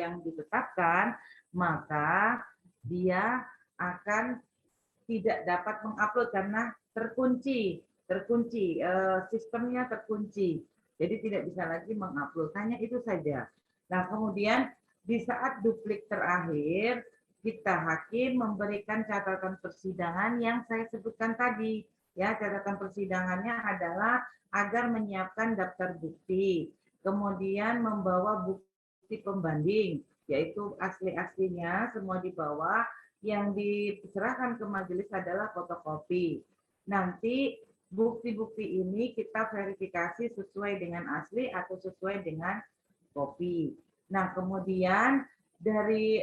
yang ditetapkan, maka dia akan tidak dapat mengupload karena terkunci, sistemnya terkunci. Jadi tidak bisa lagi mengupload. Hanya itu saja. Nah, kemudian di saat duplik terakhir, kita hakim memberikan catatan persidangan yang saya sebutkan tadi. Ya, catatan persidangannya adalah agar menyiapkan daftar bukti, kemudian membawa bukti pembanding, yaitu asli-aslinya semua dibawa, yang diserahkan ke majelis adalah fotokopi. Nanti bukti-bukti ini kita verifikasi sesuai dengan asli atau sesuai dengan kopi. Nah, kemudian dari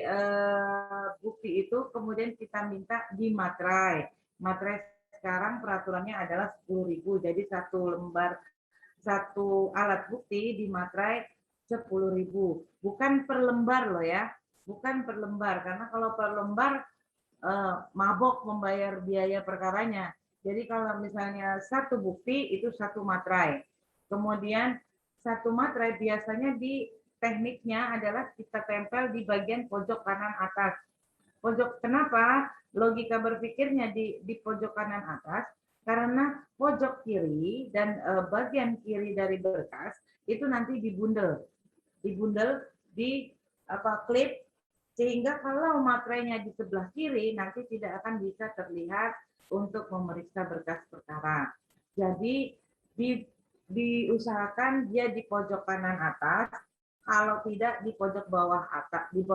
bukti itu kemudian kita minta dimaterai. Materai sekarang peraturannya adalah 10.000. Jadi satu alat bukti dimaterai 10.000. Bukan per lembar loh ya. Bukan per lembar, karena kalau per lembar mabok membayar biaya perkaranya. Jadi kalau misalnya satu bukti itu satu materai. Kemudian satu materai biasanya di tekniknya adalah kita tempel di bagian pojok kanan atas. Pojok kenapa? Logika berpikirnya di pojok kanan atas karena pojok kiri dan bagian kiri dari berkas itu nanti dibundel di klip, sehingga kalau materainya di sebelah kiri nanti tidak akan bisa terlihat untuk memeriksa berkas perkara. Jadi diusahakan dia di pojok kanan atas, kalau tidak di pojok bawah atas, di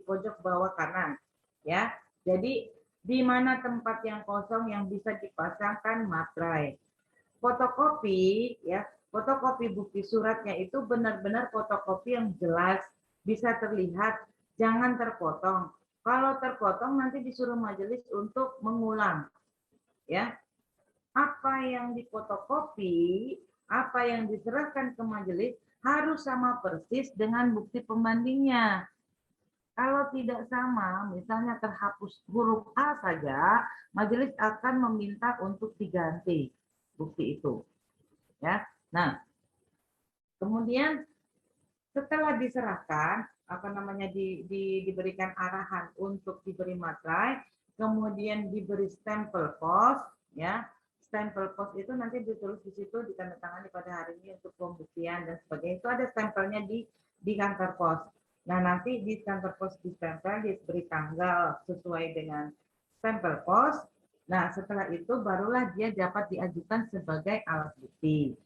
pojok bawah kanan, ya. Jadi di mana tempat yang kosong yang bisa dipasangkan materai. Fotokopi, ya, fotokopi bukti suratnya itu benar-benar fotokopi yang jelas, bisa terlihat, jangan terpotong. Kalau terpotong nanti disuruh majelis untuk mengulang, ya. Apa yang difotokopi, apa yang diserahkan ke majelis harus sama persis dengan bukti pembandingnya. Kalau tidak sama, misalnya terhapus huruf A saja, majelis akan meminta untuk diganti bukti itu. Ya. Nah, kemudian setelah diserahkan, diberikan arahan untuk diberi materai, kemudian diberi stempel pos, ya. Stempel pos itu nanti ditulis di situ, ditandatangani pada hari ini untuk pembuktian dan sebagainya. Itu ada stempelnya di kantor pos. Nah, nanti di kantor pos distempel, diberi tanggal sesuai dengan stempel pos. Nah, setelah itu barulah dia dapat diajukan sebagai alat bukti.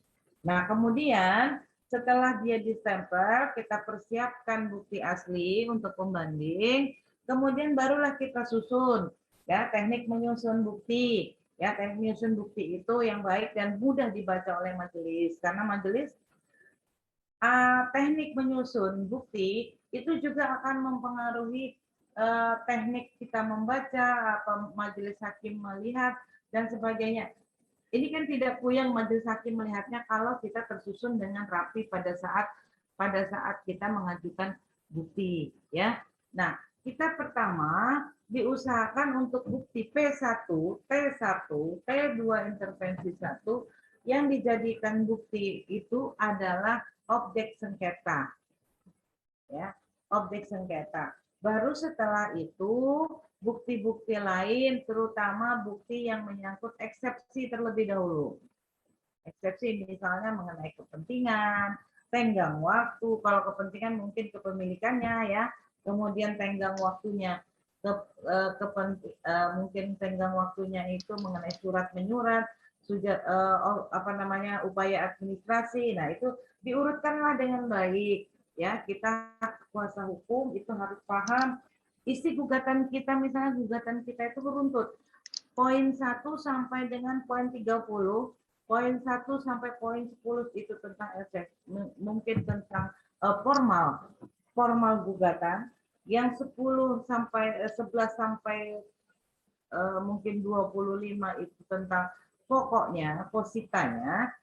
Nah, kemudian setelah dia distempel, kita persiapkan bukti asli untuk pembanding, kemudian barulah kita susun, ya, teknik menyusun bukti. Ya, teknik menyusun bukti itu yang baik dan mudah dibaca oleh majelis, karena majelis teknik menyusun bukti itu juga akan mempengaruhi teknik kita membaca, apa majelis hakim melihat dan sebagainya. Ini kan tidak puyeng majelis hakim melihatnya kalau kita tersusun dengan rapi pada saat kita mengajukan bukti, ya. Nah, kita pertama diusahakan untuk bukti P1, T1, T2 intervensi 1 yang dijadikan bukti itu adalah objek sengketa. Ya, objek sengketa. Baru setelah itu bukti-bukti lain, terutama bukti yang menyangkut eksepsi terlebih dahulu. Eksepsi misalnya mengenai kepentingan, tenggang waktu, kalau kepentingan mungkin kepemilikannya, ya. Kemudian tenggang waktunya, mungkin tenggang waktunya itu mengenai surat menyurat, upaya administrasi. Nah, itu diurutkanlah dengan baik, ya. Kita kuasa hukum itu harus paham isi gugatan kita, misalnya gugatan kita itu beruntut. Poin 1 sampai dengan poin 30, poin 1 sampai poin 10 itu tentang efek, mungkin tentang formal gugatan, yang 10 sampai 11 sampai mungkin 25 itu tentang pokoknya, positanya,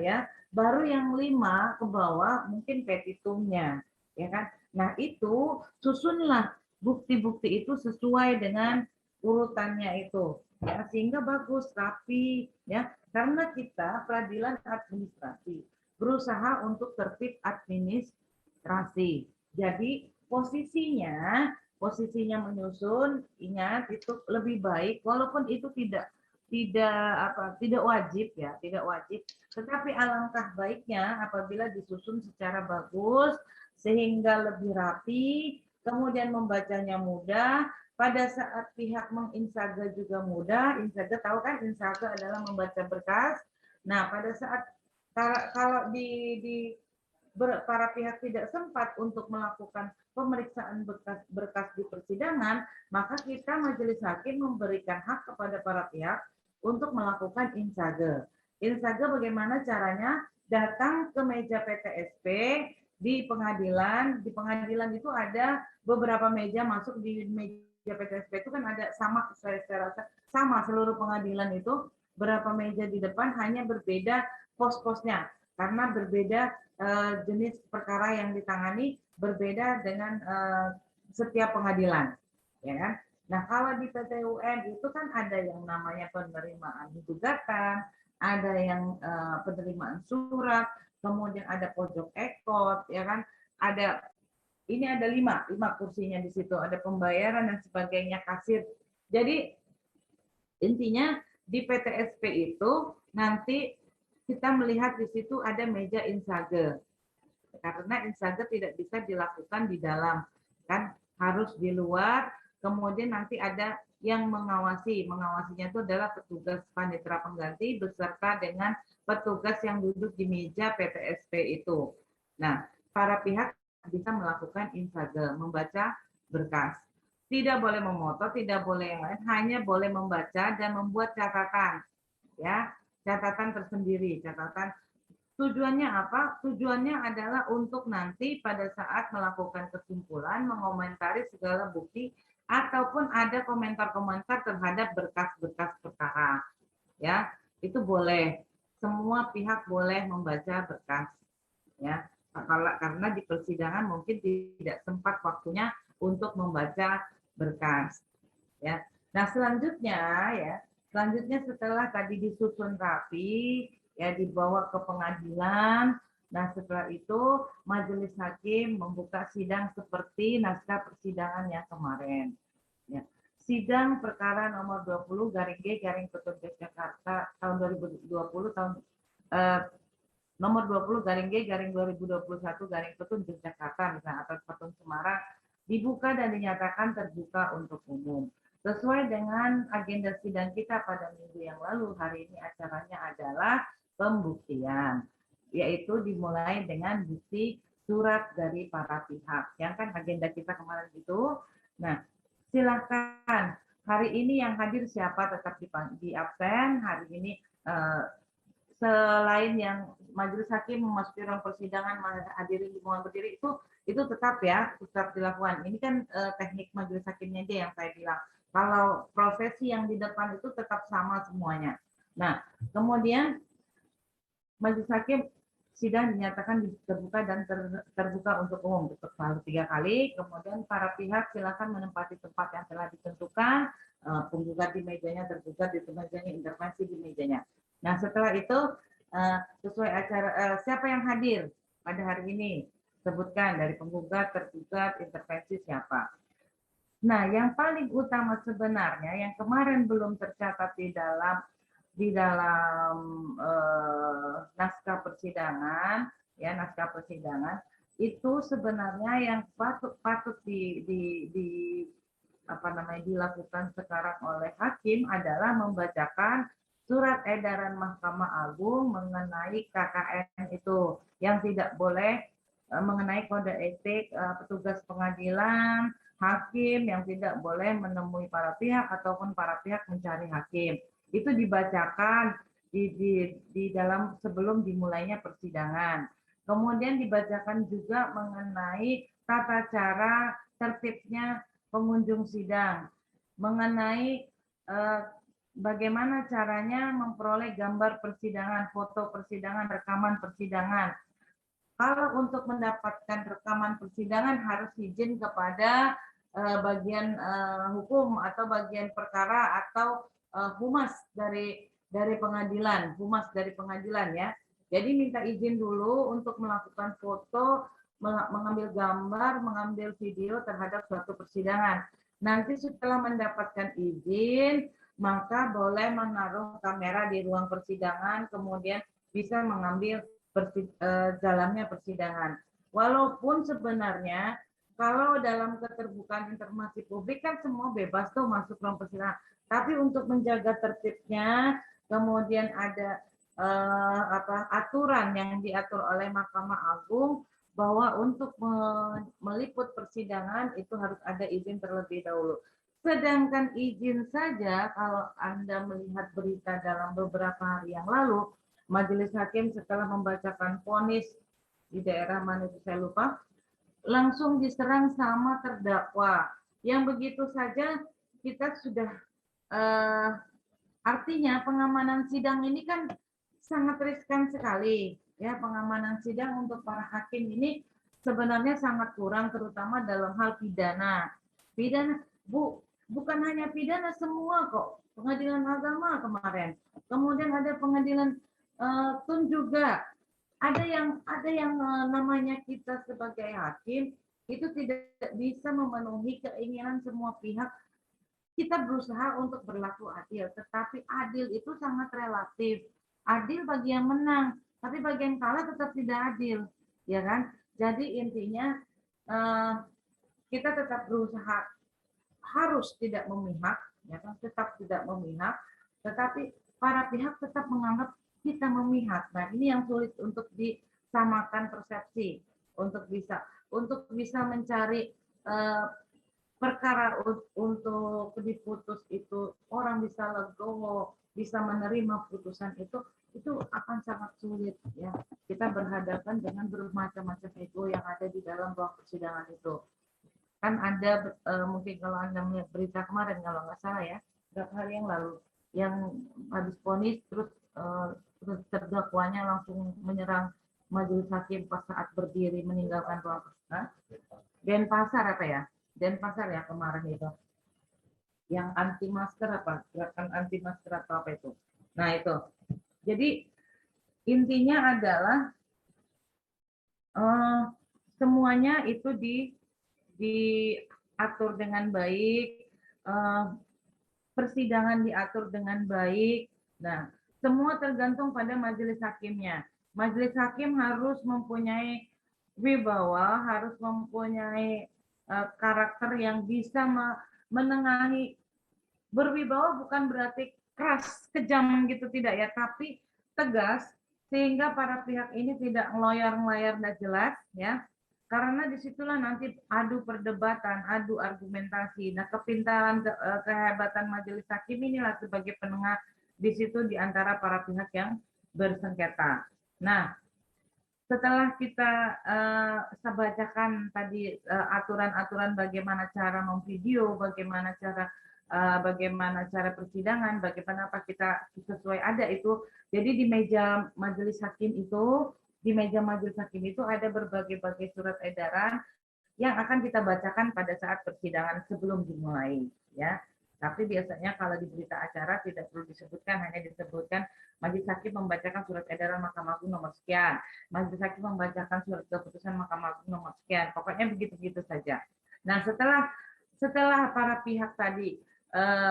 ya. Baru yang 5 ke bawah mungkin petitumnya, ya kan. Nah, itu susunlah bukti-bukti itu sesuai dengan urutannya itu, ya, sehingga bagus, rapi, ya, karena kita peradilan administrasi berusaha untuk tertib administrasi. Jadi posisinya menyusun, ingat itu lebih baik walaupun itu tidak wajib ya, tidak wajib. Tetapi alangkah baiknya apabila disusun secara bagus sehingga lebih rapi, kemudian membacanya mudah. Pada saat pihak menginsaga juga mudah. Insaga tahu kan, insaga adalah membaca berkas. Nah, pada saat kalau para pihak tidak sempat untuk melakukan pemeriksaan berkas di persidangan, maka kita majelis hakim memberikan hak kepada para pihak untuk melakukan insage. Insage bagaimana caranya? Datang ke meja PTSP di pengadilan. Di pengadilan itu ada beberapa meja masuk di meja PTSP itu kan ada sama, saya rasa sama seluruh pengadilan itu, berapa meja di depan, hanya berbeda pos-posnya karena berbeda jenis perkara yang ditangani, berbeda dengan setiap pengadilan, ya kan? Nah, kalau di PT UN itu kan ada yang namanya penerimaan gugatan, ada yang penerimaan surat, kemudian ada pojok ekot, ya kan? Ini ada lima kursinya di situ, ada pembayaran dan sebagainya, kasir. Jadi intinya di PTSP itu nanti kita melihat di situ ada meja insage. Karena insage tidak bisa dilakukan di dalam, kan harus di luar. Kemudian nanti ada yang mengawasi. Mengawasinya itu adalah petugas panitera pengganti beserta dengan petugas yang duduk di meja PTSP itu. Nah, para pihak bisa melakukan insage, membaca berkas. Tidak boleh memotong, tidak boleh yang lain, hanya boleh membaca dan membuat catatan. Ya, catatan tersendiri, catatan. Tujuannya apa? Tujuannya adalah untuk nanti pada saat melakukan kesimpulan, mengomentari segala bukti, ataupun ada komentar-komentar terhadap berkas-berkas perkara. Ya, itu boleh. Semua pihak boleh membaca berkas. Ya, karena di persidangan mungkin tidak sempat waktunya untuk membaca berkas. Ya. Nah, selanjutnya setelah tadi disusun rapi, ya dibawa ke pengadilan. Nah, setelah itu majelis hakim membuka sidang seperti naskah persidangan yang kemarin. Ya. Sidang perkara nomor 20 garing G garing Petun Jakarta tahun 2020 nomor 20 garing G garing 2021 garing Petun Jakarta misalnya atau Petun Semarang dibuka dan dinyatakan terbuka untuk umum. Sesuai dengan agenda sidang kita pada minggu yang lalu, hari ini acaranya adalah pembuktian, yaitu dimulai dengan bukti surat dari para pihak. Yang kan agenda kita kemarin itu. Nah, silakan. Hari ini yang hadir siapa tetap di absen. Hari ini selain yang majelis hakim memasuki ruang persidangan menghadiri lingkungan berdiri itu tetap ya, tetap dilakukan. Ini kan teknik majelis hakimnya aja yang saya bilang. Kalau prosesi yang di depan itu tetap sama semuanya. Nah, kemudian majelis hakim sidang dinyatakan terbuka dan terbuka untuk umum selalu 3 kali. Kemudian para pihak silakan menempati tempat yang telah ditentukan. Penggugat di mejanya, tergugat di mejanya, intervensi di mejanya. Nah, setelah itu sesuai acara siapa yang hadir pada hari ini? Sebutkan dari penggugat, tergugat, intervensi siapa. Nah, yang paling utama sebenarnya yang kemarin belum tercatat di dalam naskah persidangan, ya naskah persidangan itu sebenarnya yang patut dilakukan sekarang oleh hakim adalah membacakan surat edaran Mahkamah Agung mengenai KKN itu yang tidak boleh mengenai kode etik petugas pengadilan, hakim yang tidak boleh menemui para pihak ataupun para pihak mencari hakim. Itu dibacakan di dalam sebelum dimulainya persidangan. Kemudian dibacakan juga mengenai tata cara tertibnya pengunjung sidang, mengenai bagaimana caranya memperoleh gambar persidangan, foto persidangan, rekaman persidangan. Kalau untuk mendapatkan rekaman persidangan harus izin kepada bagian hukum atau bagian perkara atau humas dari pengadilan, ya. Jadi minta izin dulu untuk melakukan foto, mengambil gambar, mengambil video terhadap suatu persidangan. Nanti setelah mendapatkan izin, maka boleh menaruh kamera di ruang persidangan, kemudian bisa mengambil jalannya persidangan. Walaupun sebenarnya kalau dalam keterbukaan informasi publik kan semua bebas tuh masuk ruang persidangan. Tapi untuk menjaga tertibnya, kemudian ada aturan yang diatur oleh Mahkamah Agung bahwa untuk meliput persidangan itu harus ada izin terlebih dahulu. Sedangkan izin saja, kalau Anda melihat berita dalam beberapa hari yang lalu, Majelis Hakim setelah membacakan vonis di daerah mana itu saya lupa, langsung diserang sama terdakwa. Yang begitu saja kita sudah artinya pengamanan sidang ini kan sangat riskan sekali. Ya, pengamanan sidang untuk para hakim ini sebenarnya sangat kurang, terutama dalam hal pidana. Pidana, bukan hanya pidana, semua kok. Pengadilan agama kemarin. Kemudian ada pengadilan tun juga. Ada yang namanya kita sebagai hakim itu tidak bisa memenuhi keinginan semua pihak. Kita berusaha untuk berlaku adil, tetapi adil itu sangat relatif. Adil bagi yang menang, tapi bagi yang kalah tetap tidak adil, ya kan? Jadi intinya kita tetap berusaha harus tidak memihak, ya kan? Tetap tidak memihak, tetapi para pihak tetap menganggap kita memihak. Nah, ini yang sulit untuk disamakan persepsi, untuk bisa mencari perkara untuk diputus itu orang bisa legowo, bisa menerima putusan itu akan sangat sulit ya. Kita berhadapan dengan bermacam-macam ego yang ada di dalam ruang persidangan itu. Kan ada mungkin kalau Anda melihat berita kemarin kalau nggak salah ya, beberapa hari yang lalu yang habis vonis terus terdakwanya langsung menyerang majelis hakim pas saat berdiri meninggalkan ruang persidangan. Denpasar apa ya? Denpasar ya kemarin itu, yang anti masker apa, gerakan anti masker atau apa itu. Nah itu, jadi intinya adalah semuanya itu diatur dengan baik, persidangan diatur dengan baik. Nah, semua tergantung pada majelis hakimnya. Majelis hakim harus mempunyai wibawa, harus mempunyai karakter yang bisa menengahi. Berwibawa bukan berarti keras, kejam gitu tidak ya, tapi tegas sehingga para pihak ini tidak ngeloyor-ngeloyor dan jelas ya. Karena disitulah nanti adu perdebatan, adu argumentasi. Nah, kepintaran, kehebatan majelis hakim inilah sebagai penengah di situ di antara para pihak yang bersengketa. Nah, setelah kita bacakan tadi aturan-aturan bagaimana cara memvideo, bagaimana cara persidangan, bagaimana apa kita sesuai ada itu. Jadi di meja majelis hakim itu ada berbagai surat edaran yang akan kita bacakan pada saat persidangan sebelum dimulai, ya. Tapi biasanya kalau di berita acara tidak perlu disebutkan, hanya disebutkan majelis hakim membacakan surat edaran Mahkamah Agung nomor sekian, majelis hakim membacakan surat keputusan Mahkamah Agung nomor sekian. Pokoknya begitu-begitu saja. Nah, setelah para pihak tadi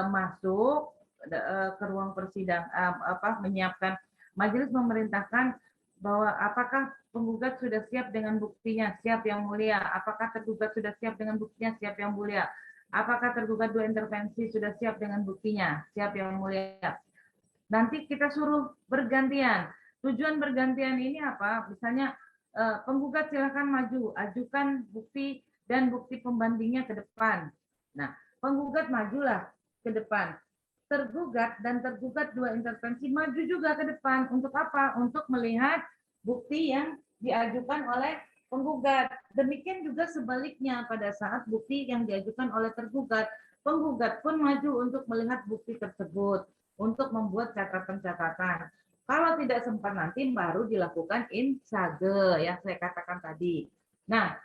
masuk ke ruang persidangan, menyiapkan, majelis memerintahkan bahwa apakah penggugat sudah siap dengan buktinya, siap yang mulia, apakah tergugat sudah siap dengan buktinya, siap yang mulia, apakah tergugat dua intervensi sudah siap dengan buktinya, siap yang mulia. Nanti kita suruh bergantian. Tujuan bergantian ini apa? Misalnya penggugat silakan maju, ajukan bukti dan bukti pembandingnya ke depan. Nah, penggugat majulah ke depan. Tergugat dan tergugat dua intervensi maju juga ke depan. Untuk apa? Untuk melihat bukti yang diajukan oleh penggugat. Demikian juga sebaliknya pada saat bukti yang diajukan oleh tergugat, penggugat pun maju untuk melihat bukti tersebut, untuk membuat catatan-catatan. Kalau tidak sempat nanti baru dilakukan insage yang saya katakan tadi. Nah,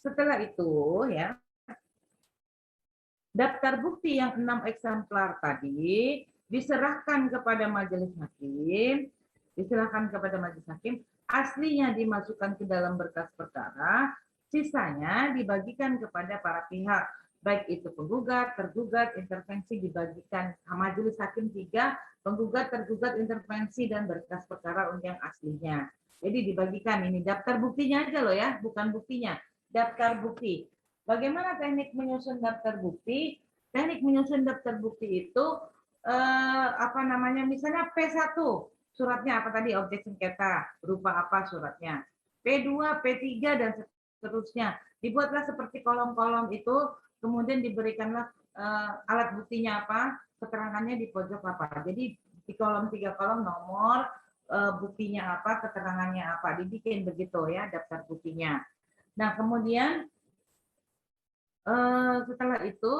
setelah itu ya, daftar bukti yang 6 eksemplar tadi diserahkan kepada majelis hakim, aslinya dimasukkan ke dalam berkas perkara, Sisanya dibagikan kepada para pihak, baik itu penggugat, tergugat, intervensi dibagikan majelis hakim 3, penggugat, tergugat, intervensi, dan berkas perkara yang aslinya. Jadi dibagikan ini daftar buktinya aja loh ya, bukan buktinya, daftar bukti. Bagaimana teknik menyusun daftar bukti? Teknik menyusun daftar bukti itu misalnya P1 suratnya apa tadi, objek sengketa, berupa apa suratnya, P2, P3, dan seterusnya. Dibuatlah seperti kolom-kolom itu, kemudian diberikanlah alat buktinya apa, keterangannya di pojok apa. Jadi di kolom 3 kolom nomor, buktinya apa, keterangannya apa, dibikin begitu ya daftar buktinya. Nah kemudian setelah itu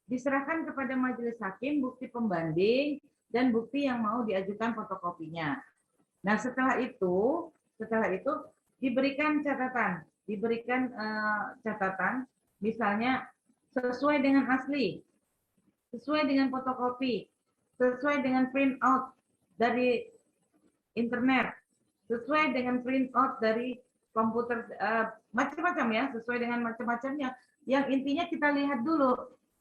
diserahkan kepada majelis hakim bukti pembanding dan bukti yang mau diajukan fotokopinya. Nah setelah itu diberikan catatan, misalnya sesuai dengan asli, sesuai dengan fotokopi, sesuai dengan print out dari internet, sesuai dengan print out dari komputer, macam-macam ya, sesuai dengan macam-macamnya. Yang intinya kita lihat dulu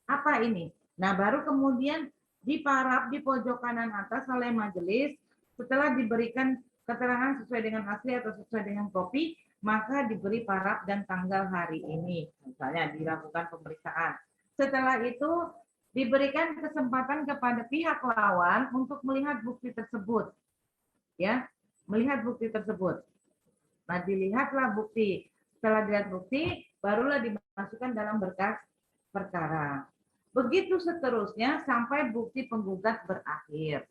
apa ini. Nah baru kemudian diparaf di pojok kanan atas oleh majelis. Setelah diberikan keterangan sesuai dengan asli atau sesuai dengan kopi, maka diberi paraf dan tanggal hari ini, misalnya dilakukan pemeriksaan. Setelah itu diberikan kesempatan kepada pihak lawan untuk melihat bukti tersebut, ya, melihat bukti tersebut. Nah dilihatlah bukti. Setelah dilihat bukti, barulah dimasukkan dalam berkas perkara. Begitu seterusnya sampai bukti penggugat berakhir.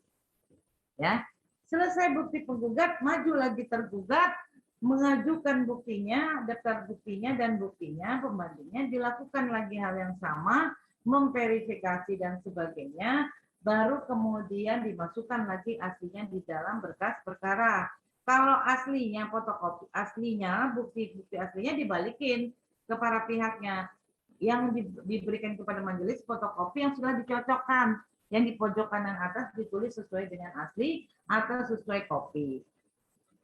Ya, selesai bukti penggugat, maju lagi tergugat, mengajukan buktinya, daftar buktinya dan buktinya, pembandingnya, dilakukan lagi hal yang sama, memverifikasi dan sebagainya, baru kemudian dimasukkan lagi aslinya di dalam berkas perkara. Kalau aslinya fotokopi aslinya, bukti-bukti aslinya dibalikin ke para pihaknya. Yang diberikan kepada majelis fotokopi yang sudah dicocokkan, yang di pojok kanan atas ditulis sesuai dengan asli atau sesuai kopi.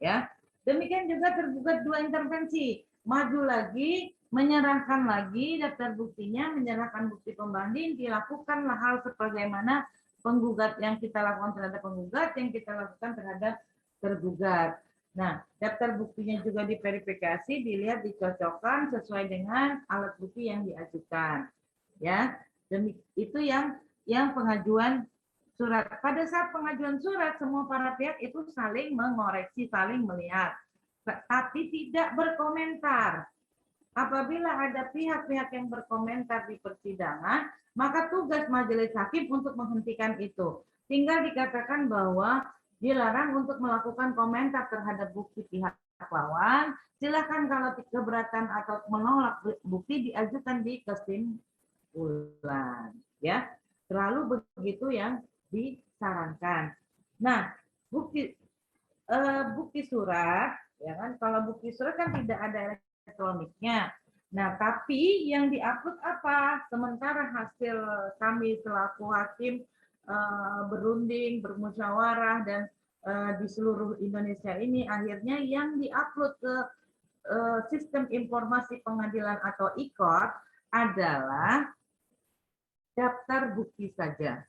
Ya, demikian juga tergugat 2 intervensi, maju lagi, menyerahkan lagi daftar buktinya, menyerahkan bukti pembanding, dilakukanlah hal sebagaimana penggugat yang kita lakukan terhadap penggugat, yang kita lakukan terhadap tergugat. Nah, daftar buktinya juga diverifikasi, dilihat, dicocokkan sesuai dengan alat bukti yang diajukan. Ya, itu yang pengajuan surat. Pada saat pengajuan surat, semua para pihak itu saling mengoreksi, saling melihat, tapi tidak berkomentar. Apabila ada pihak-pihak yang berkomentar di persidangan, maka tugas majelis hakim untuk menghentikan itu. Tinggal dikatakan bahwa dilarang untuk melakukan komentar terhadap bukti pihak lawan. Silakan kalau keberatan atau menolak bukti diajukan di kesimpulan. Ya, selalu begitu yang disarankan. Nah, bukti surat, ya kan? Kalau bukti surat kan tidak ada elektroniknya. Nah, tapi yang diupload apa? Sementara hasil kami selaku hakim berunding, bermusyawarah, dan di seluruh Indonesia ini akhirnya yang diupload ke sistem informasi pengadilan atau IKOT adalah daftar bukti saja.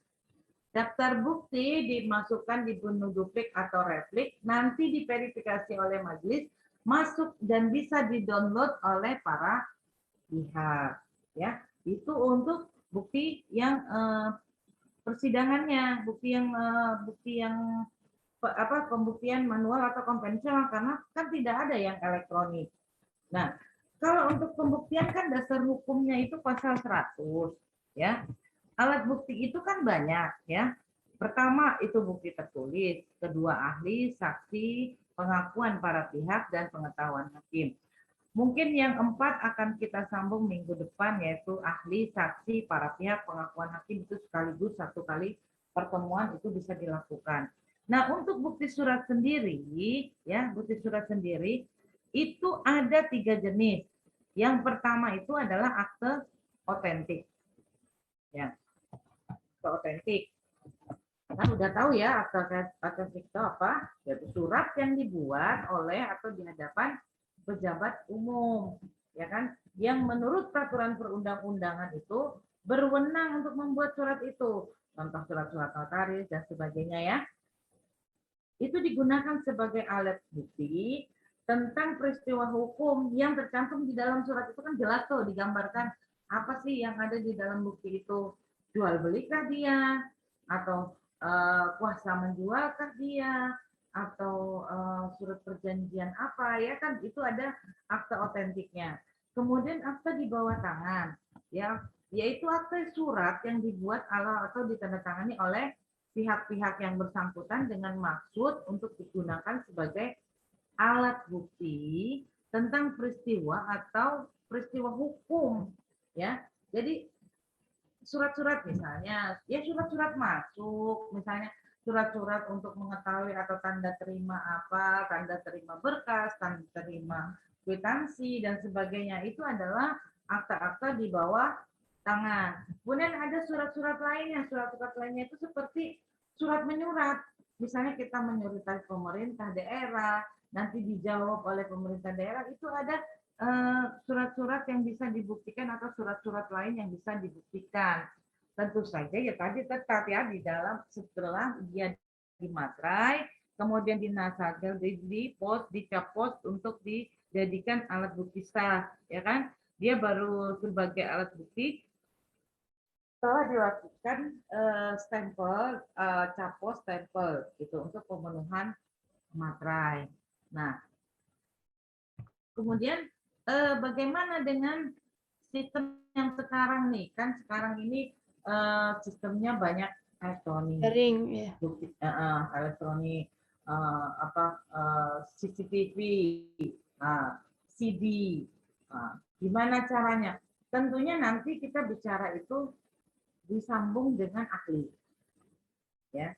Daftar bukti dimasukkan di buku duplik atau replik, nanti diverifikasi oleh majelis, masuk dan bisa di-download oleh para pihak. Ya, itu untuk bukti yang persidangannya, pembuktian manual atau konvensional, karena kan tidak ada yang elektronik. Nah, kalau untuk pembuktian kan dasar hukumnya itu pasal 100, ya. Alat bukti itu kan banyak, ya. Pertama itu bukti tertulis, kedua ahli, saksi, pengakuan para pihak, dan pengetahuan hakim. Mungkin yang 4 akan kita sambung minggu depan, yaitu ahli, saksi, para pihak, pengakuan hakim, itu sekaligus 1 kali pertemuan itu bisa dilakukan. Nah, untuk bukti surat sendiri, ya, bukti surat sendiri itu ada 3 jenis. Yang pertama itu adalah akte otentik. Ya, akte otentik. Kan udah tahu ya akte otentik itu apa? Yaitu surat yang dibuat oleh atau di hadapan pejabat umum, ya kan, yang menurut peraturan perundang-undangan itu berwenang untuk membuat surat itu, contoh surat-surat notaris dan sebagainya ya, itu digunakan sebagai alat bukti tentang peristiwa hukum yang tercantum di dalam surat itu. Kan jelas tuh digambarkan apa sih yang ada di dalam bukti itu, jual belikah dia, atau kuasa menjualkah dia, atau surat perjanjian apa, ya kan, itu ada akta otentiknya. Kemudian akta di bawah tangan, ya, yaitu akta surat yang dibuat atau ditandatangani oleh pihak-pihak yang bersangkutan dengan maksud untuk digunakan sebagai alat bukti tentang peristiwa atau peristiwa hukum, ya. Jadi surat-surat misalnya, ya surat-surat masuk, misalnya surat-surat untuk mengetahui atau tanda terima apa, tanda terima berkas, tanda terima kwitansi dan sebagainya, itu adalah akta-akta di bawah tangan. Kemudian ada surat-surat lainnya, surat-surat lainnya itu seperti surat menyurat. Misalnya kita menyurutai pemerintah daerah, nanti dijawab oleh pemerintah daerah, itu ada surat-surat yang bisa dibuktikan atau surat-surat lain yang bisa dibuktikan. Tentu saja ya tadi tetap ya di dalam setelah dia dimaterai, kemudian dinasagel, di post, dicap post untuk dijadikan alat bukti sah, ya kan? Dia baru sebagai alat bukti setelah dilakukan stempel, capos stempel gitu untuk pemenuhan materai. Nah, kemudian bagaimana dengan sistem yang sekarang nih? Kan sekarang ini sistemnya banyak elektronik, Ya. elektronik, CCTV, CD. Gimana caranya? Tentunya nanti kita bicara itu disambung dengan ahli. Ya,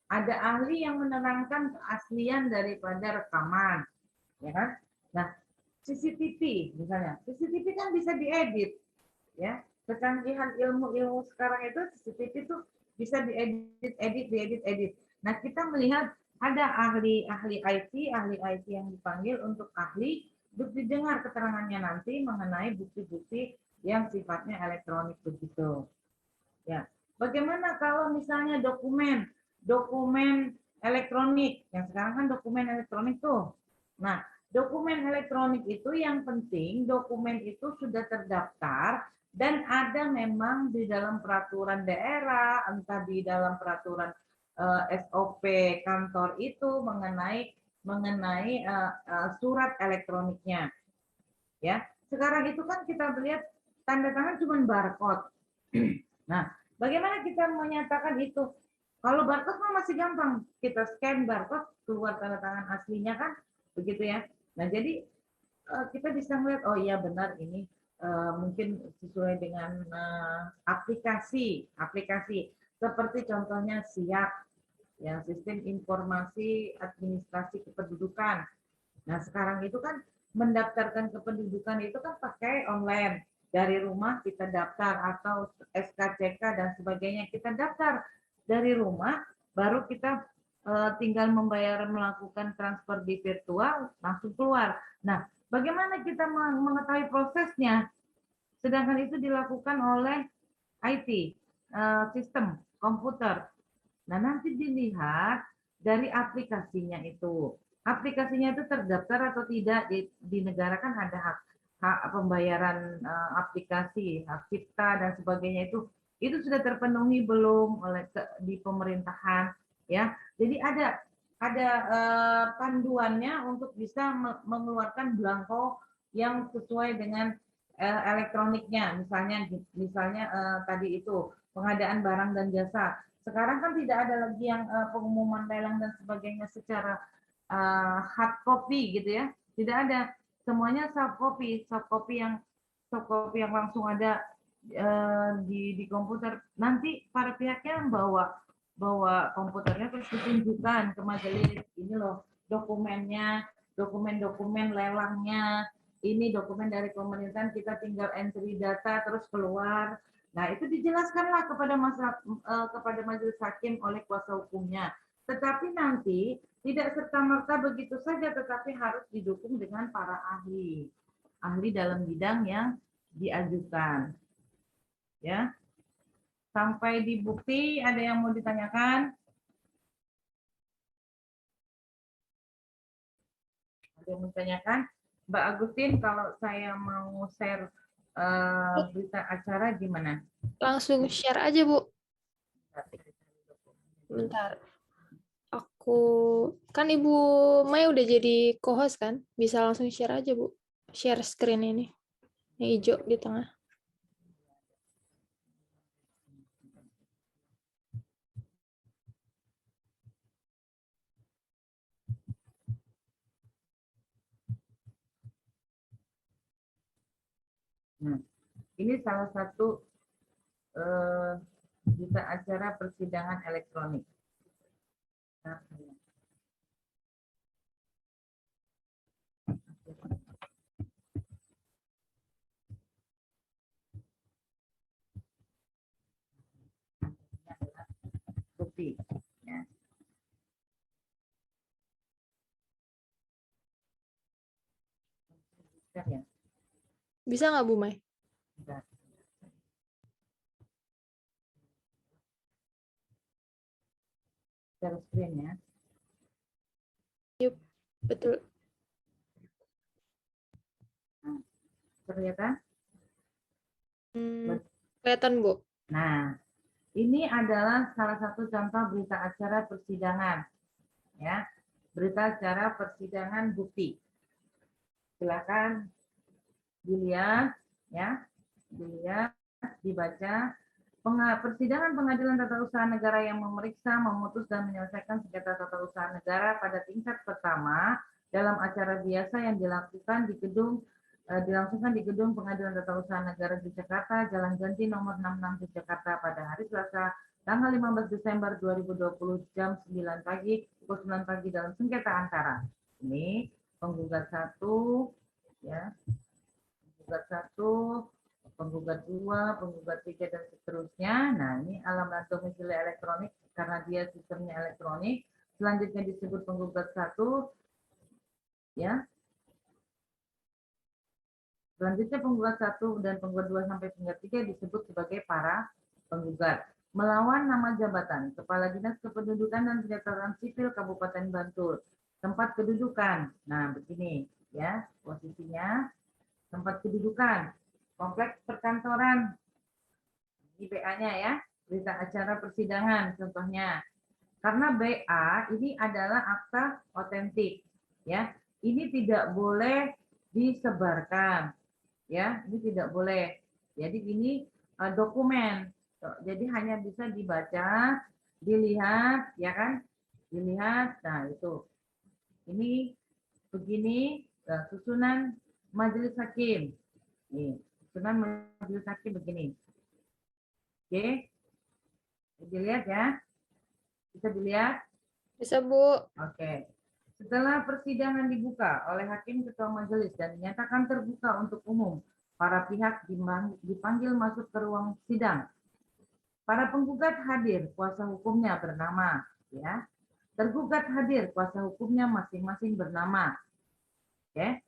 ada ahli yang menerangkan keaslian daripada rekaman, ya kan? Nah, CCTV misalnya, CCTV kan bisa diedit, ya. Kecanggihan ilmu sekarang itu CCTV itu bisa diedit. Nah, kita melihat ada ahli IT yang dipanggil untuk ahli untuk didengar keterangannya nanti mengenai bukti-bukti yang sifatnya elektronik begitu. Ya, bagaimana kalau misalnya dokumen elektronik, yang sekarang kan dokumen elektronik tuh. Nah, dokumen elektronik itu yang penting dokumen itu sudah terdaftar dan ada memang di dalam peraturan daerah, entah di dalam peraturan SOP kantor itu mengenai surat elektroniknya. Ya, sekarang itu kan kita melihat tanda tangan cuma barcode. Nah, bagaimana kita menyatakan itu? Kalau barcode masih gampang, kita scan barcode keluar tanda tangan aslinya kan, begitu ya. Nah, jadi kita bisa melihat, oh iya benar ini mungkin sesuai dengan aplikasi seperti contohnya SIAP, yang Sistem Informasi Administrasi Kependudukan. Nah, sekarang itu kan mendaftarkan kependudukan itu kan pakai online. Dari rumah kita daftar atau SKCK dan sebagainya kita daftar dari rumah, baru kita tinggal membayar melakukan transfer di virtual langsung keluar. Nah, bagaimana kita mengetahui prosesnya? Sedangkan itu dilakukan oleh IT, sistem komputer. Nah, nanti dilihat dari aplikasinya itu. Aplikasinya itu terdaftar atau tidak di negara kan ada hak pembayaran aplikasi, hak cipta dan sebagainya itu sudah terpenuhi belum oleh di pemerintahan, ya. Jadi ada panduannya untuk bisa mengeluarkan belangko yang sesuai dengan elektroniknya, misalnya tadi itu pengadaan barang dan jasa. Sekarang kan tidak ada lagi yang pengumuman lelang dan sebagainya secara hard copy gitu ya. Tidak ada. Semuanya soft copy yang langsung ada di komputer. Nanti para pihaknya bawa komputernya terus ditunjukkan ke majelis, ini loh dokumennya, dokumen lelangnya, ini dokumen dari pemerintahan, kita tinggal entry data terus keluar. Nah, itu dijelaskanlah kepada majelis hakim oleh kuasa hukumnya. Tetapi nanti tidak serta-merta begitu saja, tetapi harus didukung dengan para ahli. ahli dalam bidang yang diajukan. Ya. Sampai di bukti ada yang mau ditanyakan? Ada yang mau ditanyakan? Mbak Agustin, kalau saya mau share berita acara gimana? Langsung share aja, Bu. Bentar. Aku kan Ibu Mai udah jadi co-host kan? Bisa langsung share aja, Bu. Share screen ini. Yang hijau di tengah. Nah, ini salah satu berita acara persidangan elektronik. Bukti. Ya. Ya. Bisa nggak, Bu Mai? Bentar. Share screen ya. Yup, betul. Nah, kelihatan? Kelihatan, Bu. Nah, ini adalah salah satu contoh berita acara persidangan, ya, berita acara persidangan bukti. Silakan dilihat, ya, dilihat, dibaca. Persidangan Pengadilan Tata Usaha Negara yang memeriksa, memutus, dan menyelesaikan sengketa tata usaha negara pada tingkat pertama dalam acara biasa yang dilangsungkan di Gedung Pengadilan Tata Usaha Negara di Jakarta, Jalan Ganti nomor 66 di Jakarta pada hari Selasa, tanggal 15 Desember 2020 jam 9 pagi, pukul 9 pagi dalam sengketa antara. Ini penggugat 1, ya, penggugat 1, penggugat 2, penggugat 3, dan seterusnya. Nah, ini alamat domisili elektronik karena dia sistemnya elektronik. Selanjutnya disebut penggugat 1, ya. Selanjutnya penggugat 1 dan penggugat 2 sampai penggugat 3 disebut sebagai para penggugat. Melawan nama jabatan Kepala Dinas Kependudukan dan Pencatatan Sipil Kabupaten Bantul. Tempat kedudukan. Nah, begini ya posisinya. Tempat kedudukan kompleks perkantoran. Ini BA-nya ya, berita acara persidangan contohnya. Karena BA ini adalah akta otentik, ya. Ini tidak boleh disebarkan, ya. Ini tidak boleh. Jadi ini dokumen. Jadi hanya bisa dibaca, dilihat, ya kan? Dilihat. Nah, itu. Ini begini susunan majelis hakim. Nih, susunan majelis hakim begini. Oke, dilihat ya. Bisa dilihat? Bisa, Bu. Oke. Setelah persidangan dibuka oleh hakim ketua majelis dan dinyatakan terbuka untuk umum, para pihak dipanggil masuk ke ruang sidang. Para penggugat hadir, kuasa hukumnya bernama, ya. Tergugat hadir, kuasa hukumnya masing-masing bernama. Oke.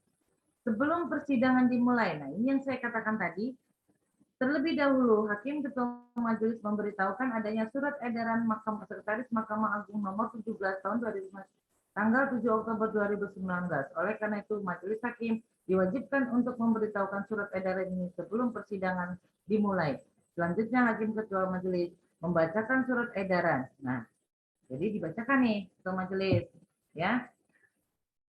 Sebelum persidangan dimulai, nah ini yang saya katakan tadi, terlebih dahulu, Hakim Ketua Majelis memberitahukan adanya surat edaran Sekretaris Mahkamah Agung nomor 17 tahun 2019, tanggal 7 Oktober 2019. Oleh karena itu, Majelis Hakim diwajibkan untuk memberitahukan surat edaran ini sebelum persidangan dimulai. Selanjutnya, Hakim Ketua Majelis membacakan surat edaran. Nah, jadi dibacakan nih Ketua Majelis, ya.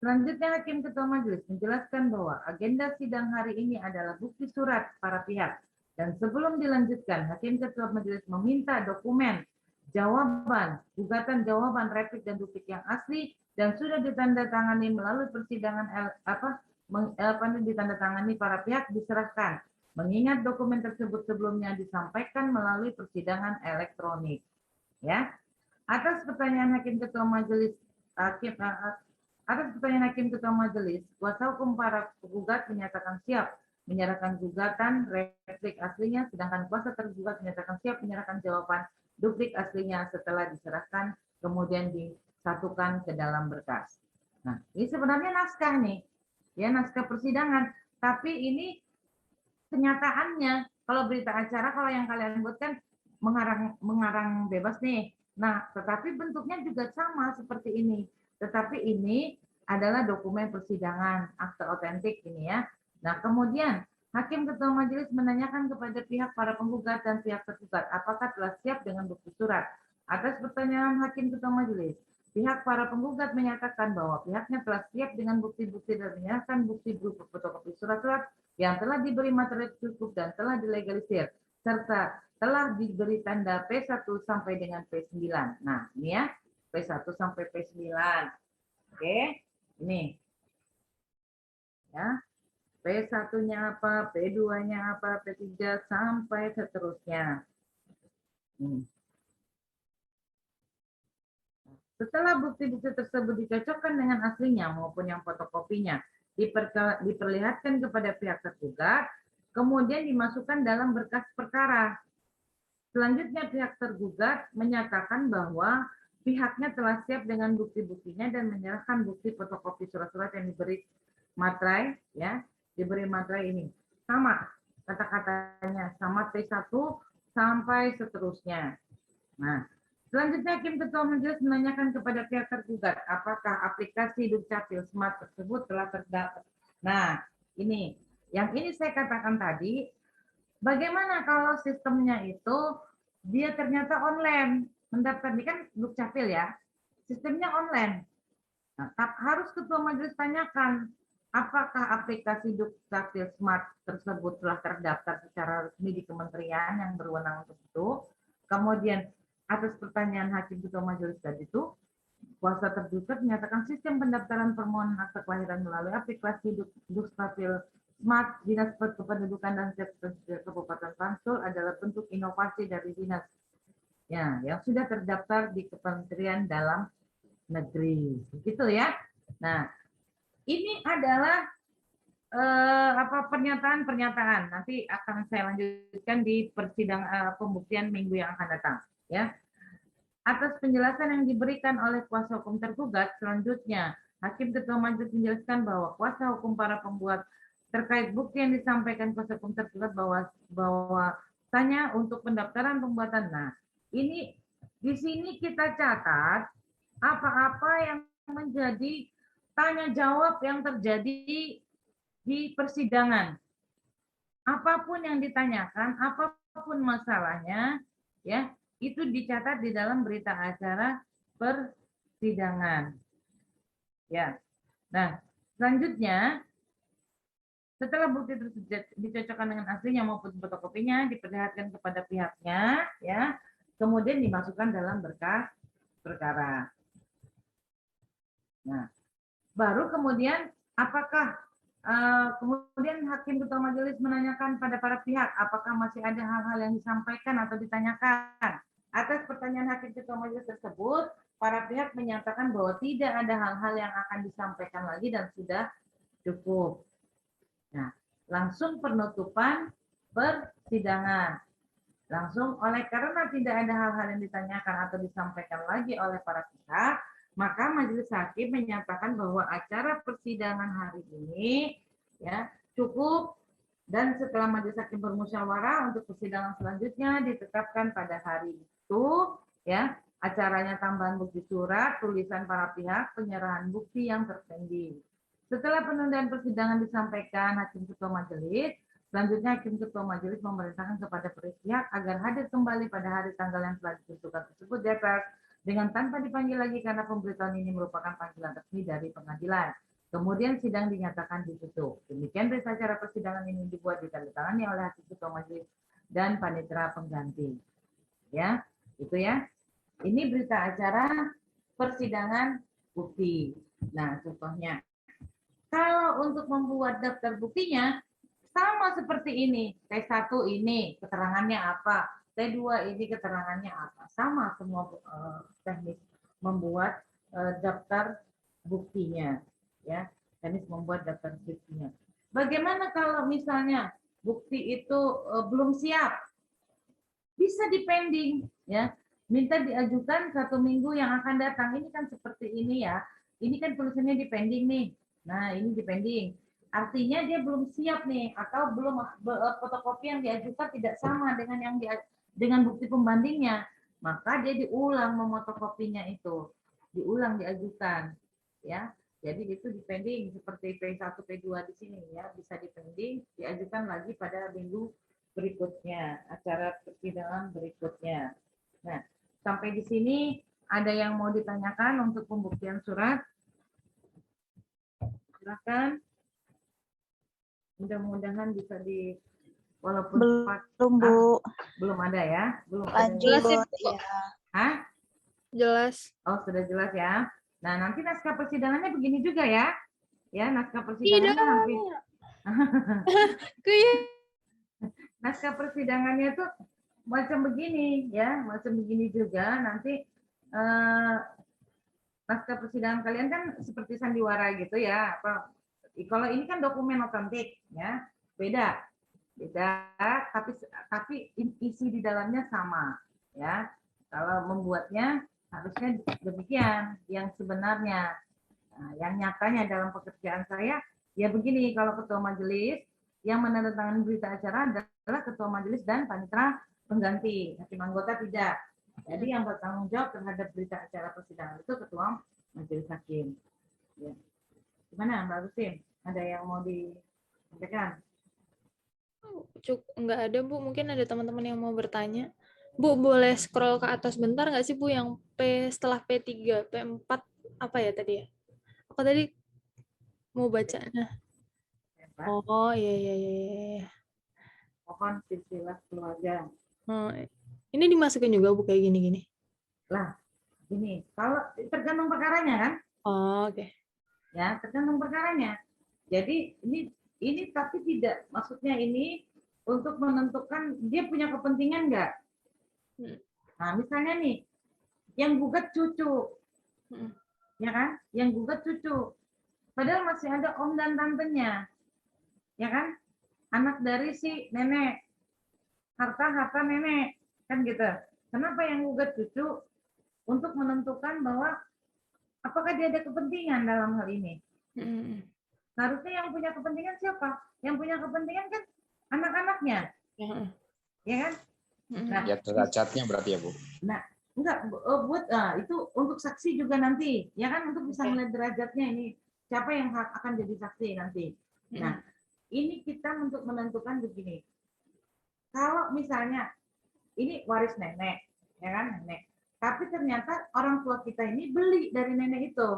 Selanjutnya, Hakim Ketua Majelis menjelaskan bahwa agenda sidang hari ini adalah bukti surat para pihak. Dan sebelum dilanjutkan, Hakim Ketua Majelis meminta dokumen jawaban, gugatan jawaban replik dan duplik yang asli dan sudah ditandatangani melalui persidangan ditandatangani para pihak diserahkan. Mengingat dokumen tersebut sebelumnya disampaikan melalui persidangan elektronik. Ya, atas pertanyaan Hakim Ketua Majelis Atas pertanyaan Hakim Ketua Majelis, kuasa hukum para penggugat menyatakan siap menyerahkan gugatan replik aslinya, sedangkan kuasa tergugat menyatakan siap menyerahkan jawaban duplik aslinya setelah diserahkan, kemudian disatukan ke dalam berkas. Nah, ini sebenarnya naskah nih, ya naskah persidangan. tapi ini kenyataannya. Kalau berita acara, kalau yang kalian buat kan mengarang bebas nih. Nah, tetapi bentuknya juga sama seperti ini. Tetapi ini adalah dokumen persidangan, akte otentik ini ya. Nah, kemudian Hakim Ketua Majelis menanyakan kepada pihak para penggugat dan pihak tergugat, apakah telah siap dengan bukti surat. Atas pertanyaan Hakim Ketua Majelis, pihak para penggugat menyatakan bahwa pihaknya telah siap dengan bukti-bukti dan menyerahkan bukti berupa fotokopi surat-surat yang telah diberi materi cukup dan telah dilegalisir, serta telah diberi tanda P1 sampai dengan P9. Nah, ini ya, P1 sampai P9. Oke, ini. Ya, P1-nya apa, P2-nya apa, P3 sampai seterusnya. Setelah bukti-bukti tersebut dicocokkan dengan aslinya maupun yang fotokopinya, diperlihatkan kepada pihak tergugat, kemudian dimasukkan dalam berkas perkara. Selanjutnya pihak tergugat menyatakan bahwa pihaknya telah siap dengan bukti-buktinya dan menyerahkan bukti fotokopi surat-surat yang diberi materai, ya, diberi materai ini. Sama kata-katanya, sama P1 sampai seterusnya. Nah, selanjutnya Hakim Ketua Majelis menanyakan kepada pihak tergugat, apakah aplikasi Dukcapil Smart tersebut telah terdaftar. Nah, ini, yang ini saya katakan tadi, bagaimana kalau sistemnya itu dia ternyata online, mendaftar ini kan Dukcapil ya, sistemnya online. Nah, harus Ketua Majelis tanyakan, apakah aplikasi Dukcapil Smart tersebut telah terdaftar secara resmi di kementerian yang berwenang untuk itu. Kemudian atas pertanyaan Hakim Ketua Majelis tadi itu, kuasa tergugat menyatakan sistem pendaftaran permohonan akte kelahiran melalui aplikasi Dukcapil Smart Dinas Kependudukan dan Kabupaten Tangsel adalah bentuk inovasi dari dinas ya yang sudah terdaftar di Kementerian Dalam Negeri. Gitu ya. Nah, ini adalah pernyataan-pernyataan. Nanti akan saya lanjutkan di persidangan pembuktian minggu yang akan datang. Ya, atas penjelasan yang diberikan oleh kuasa hukum tergugat, selanjutnya Hakim Ketua Majelis menjelaskan bahwa kuasa hukum para pembuat terkait bukti yang disampaikan kuasa hukum tergugat bahwasanya untuk pendaftaran pembuatan. Nah, ini di sini kita catat apa-apa yang menjadi tanya jawab yang terjadi di persidangan. Apapun yang ditanyakan, apapun masalahnya, ya, itu dicatat di dalam berita acara persidangan. Ya. Nah, selanjutnya setelah bukti tersebut dicocokkan dengan aslinya maupun fotokopinya, diperlihatkan kepada pihaknya, ya, kemudian dimasukkan dalam berkas perkara. Nah, baru kemudian apakah kemudian Hakim Ketua Majelis menanyakan pada para pihak apakah masih ada hal-hal yang disampaikan atau ditanyakan. Atas pertanyaan Hakim Ketua Majelis tersebut, para pihak menyatakan bahwa tidak ada hal-hal yang akan disampaikan lagi dan sudah cukup. Nah, langsung penutupan persidangan. Langsung oleh karena tidak ada hal-hal yang ditanyakan atau disampaikan lagi oleh para pihak, maka majelis hakim menyatakan bahwa acara persidangan hari ini ya cukup, dan setelah majelis hakim bermusyawarah untuk persidangan selanjutnya ditetapkan pada hari itu ya, acaranya tambahan bukti surat, tulisan para pihak, penyerahan bukti yang terpending. Setelah penundaan persidangan disampaikan Hakim Ketua Majelis, selanjutnya Hakim Ketua Majelis memerintahkan kepada pihak agar hadir kembali pada hari tanggal yang telah ditentukan tersebut di atas dengan tanpa dipanggil lagi karena pemberitahuan ini merupakan panggilan resmi dari pengadilan. Kemudian sidang dinyatakan ditutup. Demikian berita acara persidangan ini dibuat ditandatangani oleh Hakim Ketua Majelis dan panitera pengganti. Ya, itu ya. Ini berita acara persidangan bukti. Nah, contohnya. Kalau untuk membuat daftar buktinya sama seperti ini. T1 ini keterangannya apa? T2 ini keterangannya apa? Sama semua teknis membuat daftar buktinya, ya. Teknis membuat daftar buktinya. Bagaimana kalau misalnya bukti itu belum siap? Bisa dipending, ya. Minta diajukan 1 minggu yang akan datang. Ini kan seperti ini ya. Ini kan tulisannya dipending nih. Nah, ini dipending. artinya dia belum siap nih, atau belum fotokopi yang diajukan tidak sama dengan dengan bukti pembandingnya, maka dia diulang memotokopinya itu, diulang diajukan, ya. Jadi itu dipending seperti P1, P2 di sini ya, bisa dipending, diajukan lagi pada minggu berikutnya, acara persidangan berikutnya. Nah, sampai di sini ada yang mau ditanyakan untuk pembuktian surat? Silakan. Mudah-mudahan bisa walaupun cepat. Belum, Bu. Belum ada ya? Belum ada. Lanjut. Jelas ya, Bu. Ya. Hah? Jelas. Oh, sudah jelas ya. Nah, nanti naskah persidangannya begini juga ya. Ya, naskah Tidak. persidangannya hampir. Kayak Naskah persidangannya tuh macam begini ya, macam begini juga. Nanti naskah persidangan kalian kan seperti sandiwara gitu ya. Kalau ini kan dokumen otentik ya, beda, tapi isi di dalamnya sama ya. Kalau membuatnya harusnya demikian yang sebenarnya. Nah, yang nyatanya dalam pekerjaan saya ya begini, kalau ketua majelis yang menandatangani berita acara adalah ketua majelis dan panitera pengganti, hakim anggota tidak. Jadi yang bertanggung jawab terhadap berita acara persidangan itu ketua majelis hakim. Ya. Gimana Mbak Rusin? Ada yang mau disampaikan? nggak ada, Bu. Mungkin ada teman-teman yang mau bertanya. Bu, boleh scroll ke atas bentar nggak sih, Bu, yang setelah P3, P4 apa ya tadi ya? Aku tadi mau baca. Nah. Oh, iya, iya, iya. Mohon silsilah keluarga. Oh, ini dimasukin juga, Bu, kayak gini-gini? Lah, ini kalau tergantung perkaranya kan? Oh, oke. Ya, tergantung perkaranya. Jadi ini tapi tidak, maksudnya ini untuk menentukan dia punya kepentingan nggak? Nah, misalnya nih, yang gugat cucu, ya kan? Yang gugat cucu, padahal masih ada om dan tantenya, ya kan? Anak dari si nenek, harta nenek, kan gitu. Kenapa yang gugat cucu? Untuk menentukan bahwa apakah dia ada kepentingan dalam hal ini. Harusnya yang punya kepentingan siapa? Yang punya kepentingan kan anak-anaknya, ya kan? Nah, ya derajatnya berarti ya Bu. Nah, enggak buat itu untuk saksi juga nanti, ya kan, untuk bisa melihat derajatnya ini siapa yang akan jadi saksi nanti. Nah, ini kita untuk menentukan begini. Kalau misalnya ini waris nenek, ya kan, nenek. Tapi ternyata orang tua kita ini beli dari nenek itu.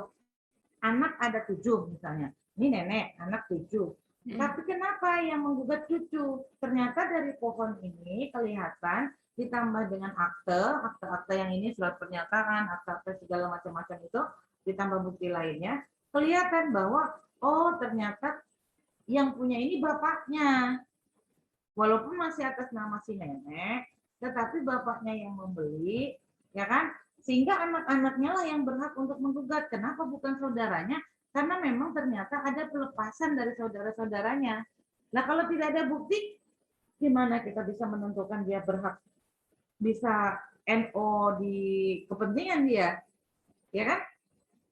Anak ada 7 misalnya. Ini nenek, anak 7. Tapi kenapa yang menggugat cucu? Ternyata dari pohon ini kelihatan ditambah dengan akte yang ini surat pernyataan, akte segala macam-macam itu, ditambah bukti lainnya, kelihatan bahwa oh ternyata yang punya ini bapaknya. Walaupun masih atas nama si nenek, tetapi bapaknya yang membeli, ya kan? Sehingga anak-anaknya lah yang berhak untuk menggugat. Kenapa bukan saudaranya? Karena memang ternyata ada pelepasan dari saudara-saudaranya. Nah, kalau tidak ada bukti, gimana kita bisa menentukan dia berhak bisa NO di kepentingan dia? Ya kan?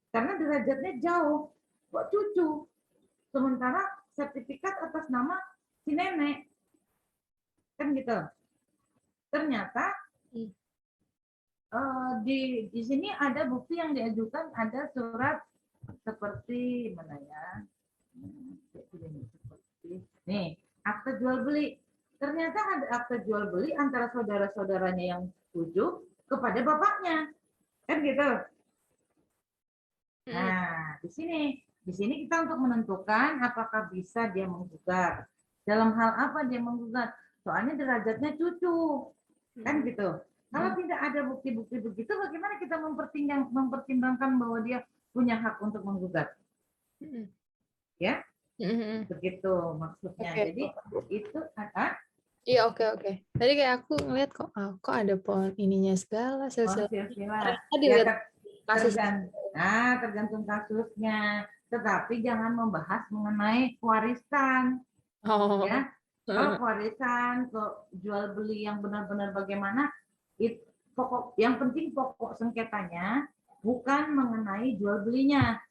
Karena derajatnya jauh. Kok cucu? Sementara sertifikat atas nama si nenek. Kan gitu. Ternyata di sini ada bukti yang diajukan, ada surat seperti mana ya? Nih, akte jual beli. Ternyata ada akte jual beli antara saudara-saudaranya yang 7 kepada bapaknya. Kan gitu. Nah, di sini kita untuk menentukan apakah bisa dia menggugat. Dalam hal apa dia menggugat? Soalnya derajatnya cucu. Kan gitu. Kalau tidak ada bukti-bukti begitu, bagaimana kita mempertimbangkan bahwa dia punya hak untuk menggugat? Ya, begitu maksudnya. Okay. Jadi itu iya, oke. Tadi kayak aku ngeliat kok ada pohon ininya segala silsilah. Ya, tergantung kasusnya. Tetapi jangan membahas mengenai warisan. Oh. Ya, kalau warisan, jual beli yang benar-benar bagaimana? Yang penting pokok sengketanya bukan mengenai jual belinya.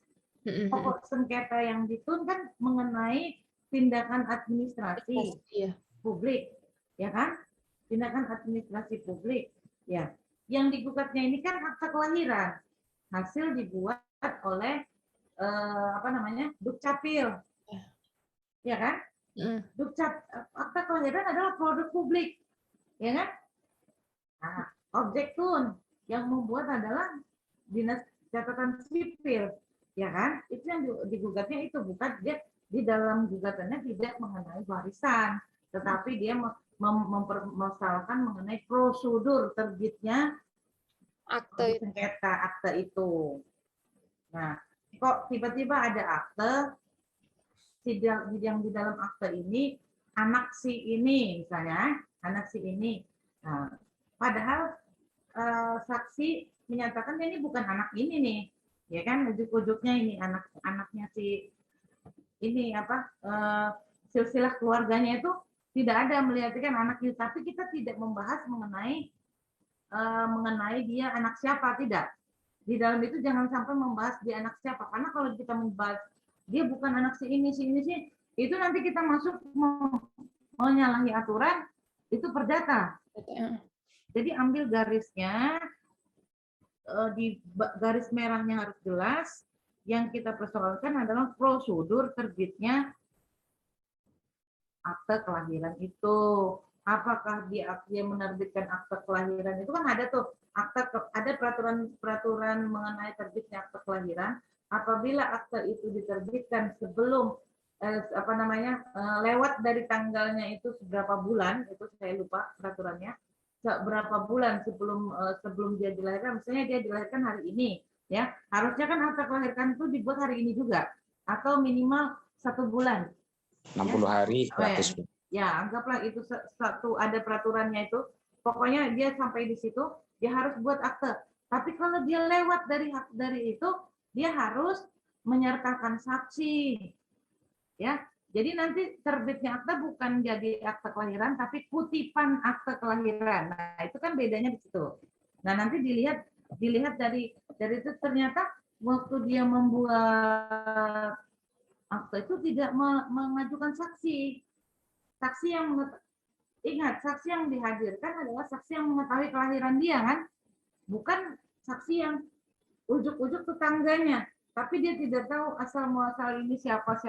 Pokok sengketa yang dituntut kan mengenai tindakan administrasi Iya. publik, ya kan? Tindakan administrasi publik, ya. Yang digugatnya ini kan akta kelahiran, hasil dibuat oleh apa namanya, Dukcapil, ya kan? Akta kelahiran adalah produk publik, ya kan? Nah, objek tun yang membuat adalah dinas catatan sipil, ya kan? Itu yang digugatnya itu, bukan dia di dalam gugatannya tidak mengenai warisan, tetapi dia mempermasalahkan mengenai prosedur terbitnya Akte. sengketa akte itu. Nah, kok tiba-tiba ada akte yang di dalam akte ini anak si ini misalnya, anak si ini. Nah, padahal saksi menyatakan ini bukan anak ini nih, ya kan? Ujuk-ujuknya ini anaknya si ini apa silsilah keluarganya itu tidak ada melihatkan anak itu, tapi kita tidak membahas mengenai dia anak siapa, tidak. Di dalam itu jangan sampai membahas dia anak siapa, karena kalau kita membahas dia bukan anak si ini sih, itu nanti kita masuk menyalahi aturan, itu perdata. Jadi ambil garisnya, di garis merahnya harus jelas. Yang kita persoalkan adalah prosedur terbitnya akte kelahiran itu. Apakah dia menerbitkan akte kelahiran itu kan ada tuh ada peraturan mengenai terbitnya akte kelahiran. Apabila akte itu diterbitkan sebelum lewat dari tanggalnya itu seberapa bulan, itu saya lupa peraturannya, berapa bulan sebelum dia dilahirkan, misalnya dia dilahirkan hari ini, ya harusnya kan akte kelahiran itu dibuat hari ini juga, atau minimal 1 bulan. 60 hari gratis. Ya, anggaplah itu satu ada peraturannya itu. Pokoknya dia sampai di situ, dia harus buat akte. Tapi kalau dia lewat dari itu, dia harus menyertakan saksi. Ya. Jadi nanti terbitnya akte bukan jadi akte kelahiran, tapi kutipan akte kelahiran. Nah, itu kan bedanya di situ. Nah, nanti dilihat dari itu ternyata waktu dia membuat akte itu tidak mengajukan saksi. Saksi yang ingat, saksi yang dihadirkan adalah saksi yang mengetahui kelahiran dia kan, bukan saksi yang ujuk-ujuk tetangganya, tapi dia tidak tahu asal muasal ini siapa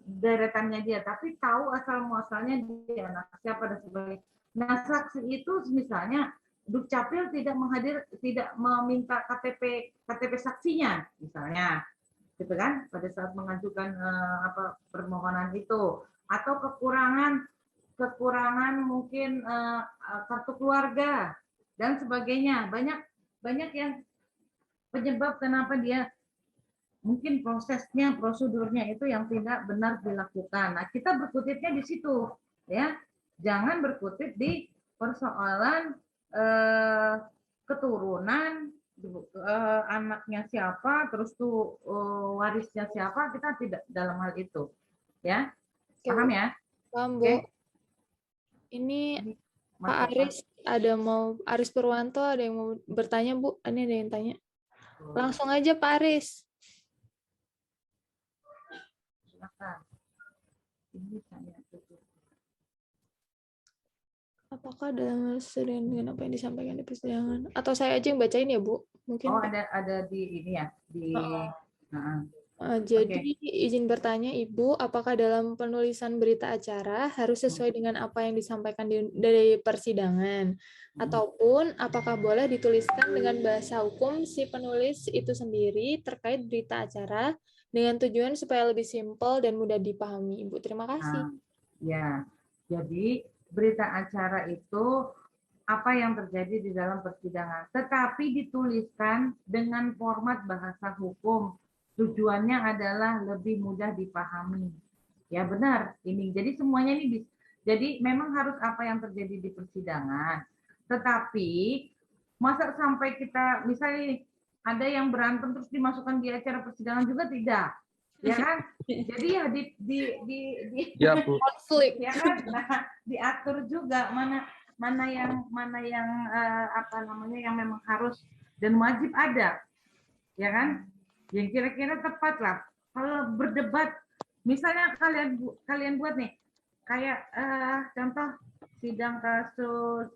deretannya dia, tapi tahu asal muasalnya dia anak siapa dan sebagainya. Nah, saksi itu misalnya Dukcapil tidak meminta KTP saksinya misalnya, gitu kan, pada saat mengajukan permohonan itu, atau kekurangan mungkin kartu keluarga dan sebagainya, banyak yang penyebab kenapa dia mungkin prosedurnya itu yang tidak benar dilakukan. Nah, kita berkutipnya di situ, ya. Jangan berkutip di persoalan keturunan, anaknya siapa, terus tuh warisnya siapa, kita tidak dalam hal itu, ya. Paham ya? Paham, Bu. Ini Pak Aris Aris Purwanto ada yang mau bertanya, Bu. Ini ada yang tanya. Langsung aja Pak Aris. Apakah dalam dengan apa yang disampaikan di persidangan? Atau saya aja yang bacain ya, Bu? Mungkin. Oh, ada di ini ya, di jadi izin bertanya Ibu, apakah dalam penulisan berita acara harus sesuai dengan apa yang disampaikan dari persidangan? Ataupun apakah boleh dituliskan dengan bahasa hukum si penulis itu sendiri terkait berita acara dengan tujuan supaya lebih simpel dan mudah dipahami, Ibu? Terima kasih. Ya, jadi berita acara itu apa yang terjadi di dalam persidangan, tetapi dituliskan dengan format bahasa hukum. Tujuannya adalah lebih mudah dipahami. Ya benar, ini. Jadi semuanya ini jadi memang harus apa yang terjadi di persidangan. Tetapi masa sampai kita misalnya ada yang berantem terus dimasukkan di acara persidangan juga tidak. Ya kan? Jadi ya Ya, Bu. Konflik. Ya kan? Nah, diatur juga mana yang yang memang harus dan wajib ada. Ya kan? Yang kira-kira tepat lah. Kalau berdebat misalnya kalian buat nih, kayak contoh sidang kasus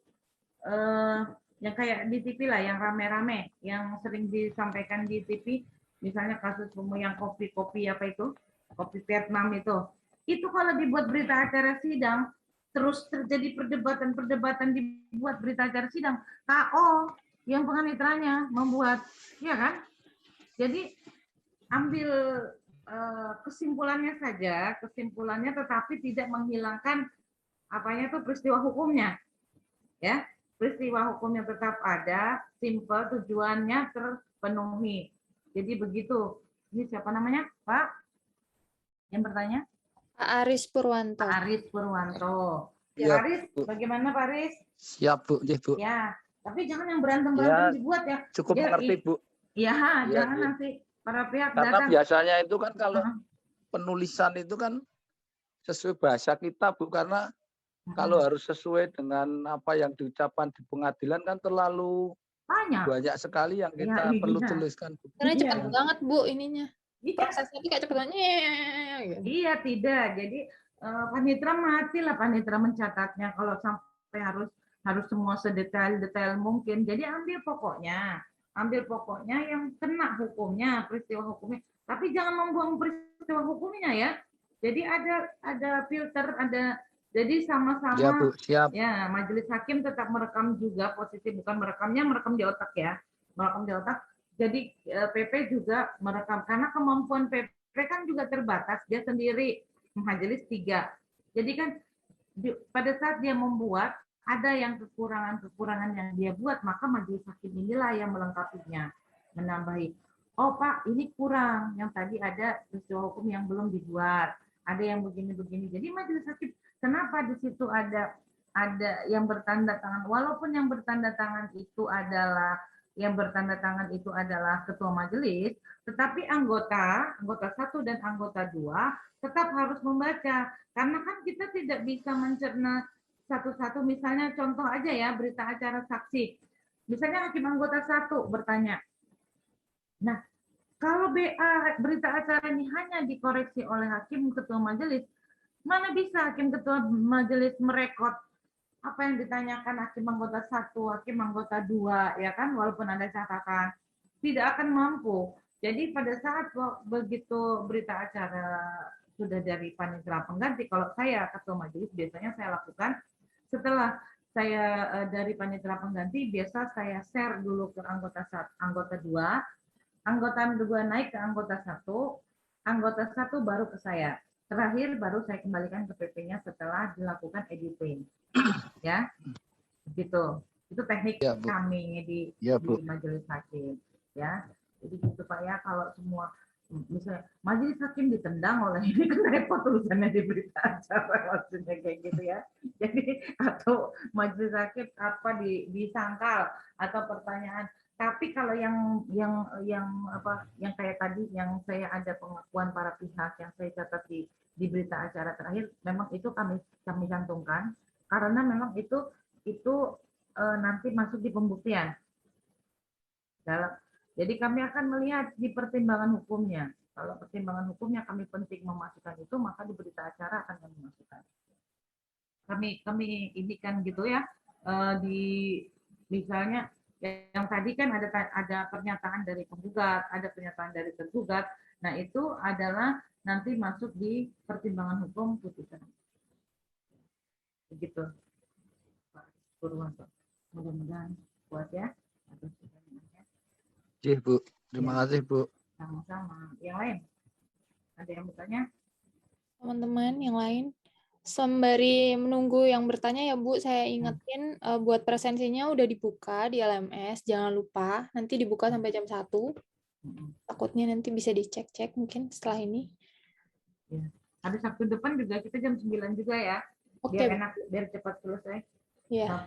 yang kayak di TV lah, yang rame-rame, yang sering disampaikan di TV, misalnya kasus yang kopi apa itu, kopi Vietnam itu kalau dibuat berita acara sidang, terus terjadi perdebatan dibuat berita acara sidang, KO yang penganitranya membuat, ya kan? Jadi ambil kesimpulannya saja, tetapi tidak menghilangkan apanya tuh peristiwa hukumnya, ya. Peristiwa hukumnya tetap ada, simple, tujuannya terpenuhi. Jadi begitu. Ini siapa namanya, Pak? Yang bertanya? Pak Aris Purwanto. Pak Aris Purwanto. Ya, Pak Aris, Bu. bagaimana Pak Aris? Siap, Bu. Ya, Bu. Ya, tapi jangan yang berantem-berantem dibuat ya. Cukup mengerti, Bu. Ya, Ya, jangan ya. nanti para pihak Karena datang. biasanya itu kan kalau penulisan itu kan sesuai bahasa kita, Bu. Karena kalau harus sesuai dengan apa yang diucapkan di pengadilan kan terlalu banyak sekali yang kita perlu tuliskan. Bu. Karena cepat banget, Bu, ininya. Iya. Prosesnya itu kayak cepet banget. Gitu. Iya, tidak. Jadi panitera matilah panitera mencatatnya kalau sampai harus semua sedetail mungkin. Jadi ambil pokoknya yang kena hukumnya, peristiwa hukumnya. Tapi jangan membuang peristiwa hukumnya ya. Jadi ada filter, jadi sama-sama ya, Bu, siap. Ya, majelis hakim tetap merekam juga, posisi bukan merekam di otak ya. Merekam di otak. Jadi PP juga merekam karena kemampuan PP kan juga terbatas, dia sendiri majelis 3. Jadi kan pada saat dia membuat ada yang kekurangan yang dia buat, maka majelis hakim inilah yang melengkapinya, menambahi. Oh Pak, ini kurang, yang tadi ada peristiwa hukum yang belum dibuat, ada yang begini-begini. Jadi majelis hakim, kenapa di situ ada yang bertanda tangan, walaupun yang bertanda tangan itu adalah ketua majelis, tetapi anggota 1 dan anggota 2 tetap harus membaca, karena kan kita tidak bisa mencerna satu-satu. Misalnya contoh aja ya, berita acara saksi. Misalnya hakim anggota 1 bertanya. Nah, kalau berita acara ini hanya dikoreksi oleh hakim ketua majelis, mana bisa hakim ketua majelis merekod apa yang ditanyakan hakim anggota 1, hakim anggota 2, ya kan, walaupun ada catatan, tidak akan mampu. Jadi pada saat begitu berita acara sudah dari panitera pengganti, kalau saya ketua majelis biasanya saya lakukan setelah saya dari panitera pengganti, biasa saya share dulu ke anggota 2, anggota 2 naik ke anggota 1, anggota 1 baru ke saya. Terakhir baru saya kembalikan ke PP-nya setelah dilakukan editing. Ya, gitu. Itu teknik ya, kami di majelis hakim. Ya, jadi gitu Pak ya. Kalau semua misalnya majelis hakim ditendang oleh ini kan repot tulisannya di berita acara, maksudnya kayak gitu ya. Jadi atau majelis hakim disangkal atau pertanyaan. Tapi kalau yang kayak tadi yang saya ada pengakuan para pihak yang saya catat di berita acara terakhir, memang itu kami cantumkan karena memang itu nanti masuk di pembuktian. Jadi kami akan melihat di pertimbangan hukumnya. Kalau pertimbangan hukumnya kami penting memasukkan itu, maka di berita acara akan kami masukkan. Kami indikan gitu ya, di misalnya yang tadi kan ada pernyataan dari penggugat, ada pernyataan dari tergugat. Nah, itu adalah nanti masuk di pertimbangan hukum putusan. Begitu. Pak Purwanto. Mudah-mudahan kuat ya. Iya, Bu. Terima kasih, Bu. Sama-sama. Yang lain? Ada yang bertanya? Teman-teman yang lain? Sembari menunggu yang bertanya ya Bu, saya ingetin buat presensinya udah dibuka di LMS, jangan lupa nanti dibuka sampai jam 1. Takutnya nanti bisa dicek-cek mungkin setelah ini. Ya. Hari Sabtu depan juga kita jam 9 juga ya. Oke. Biar enak, biar cepat selesai. Iya.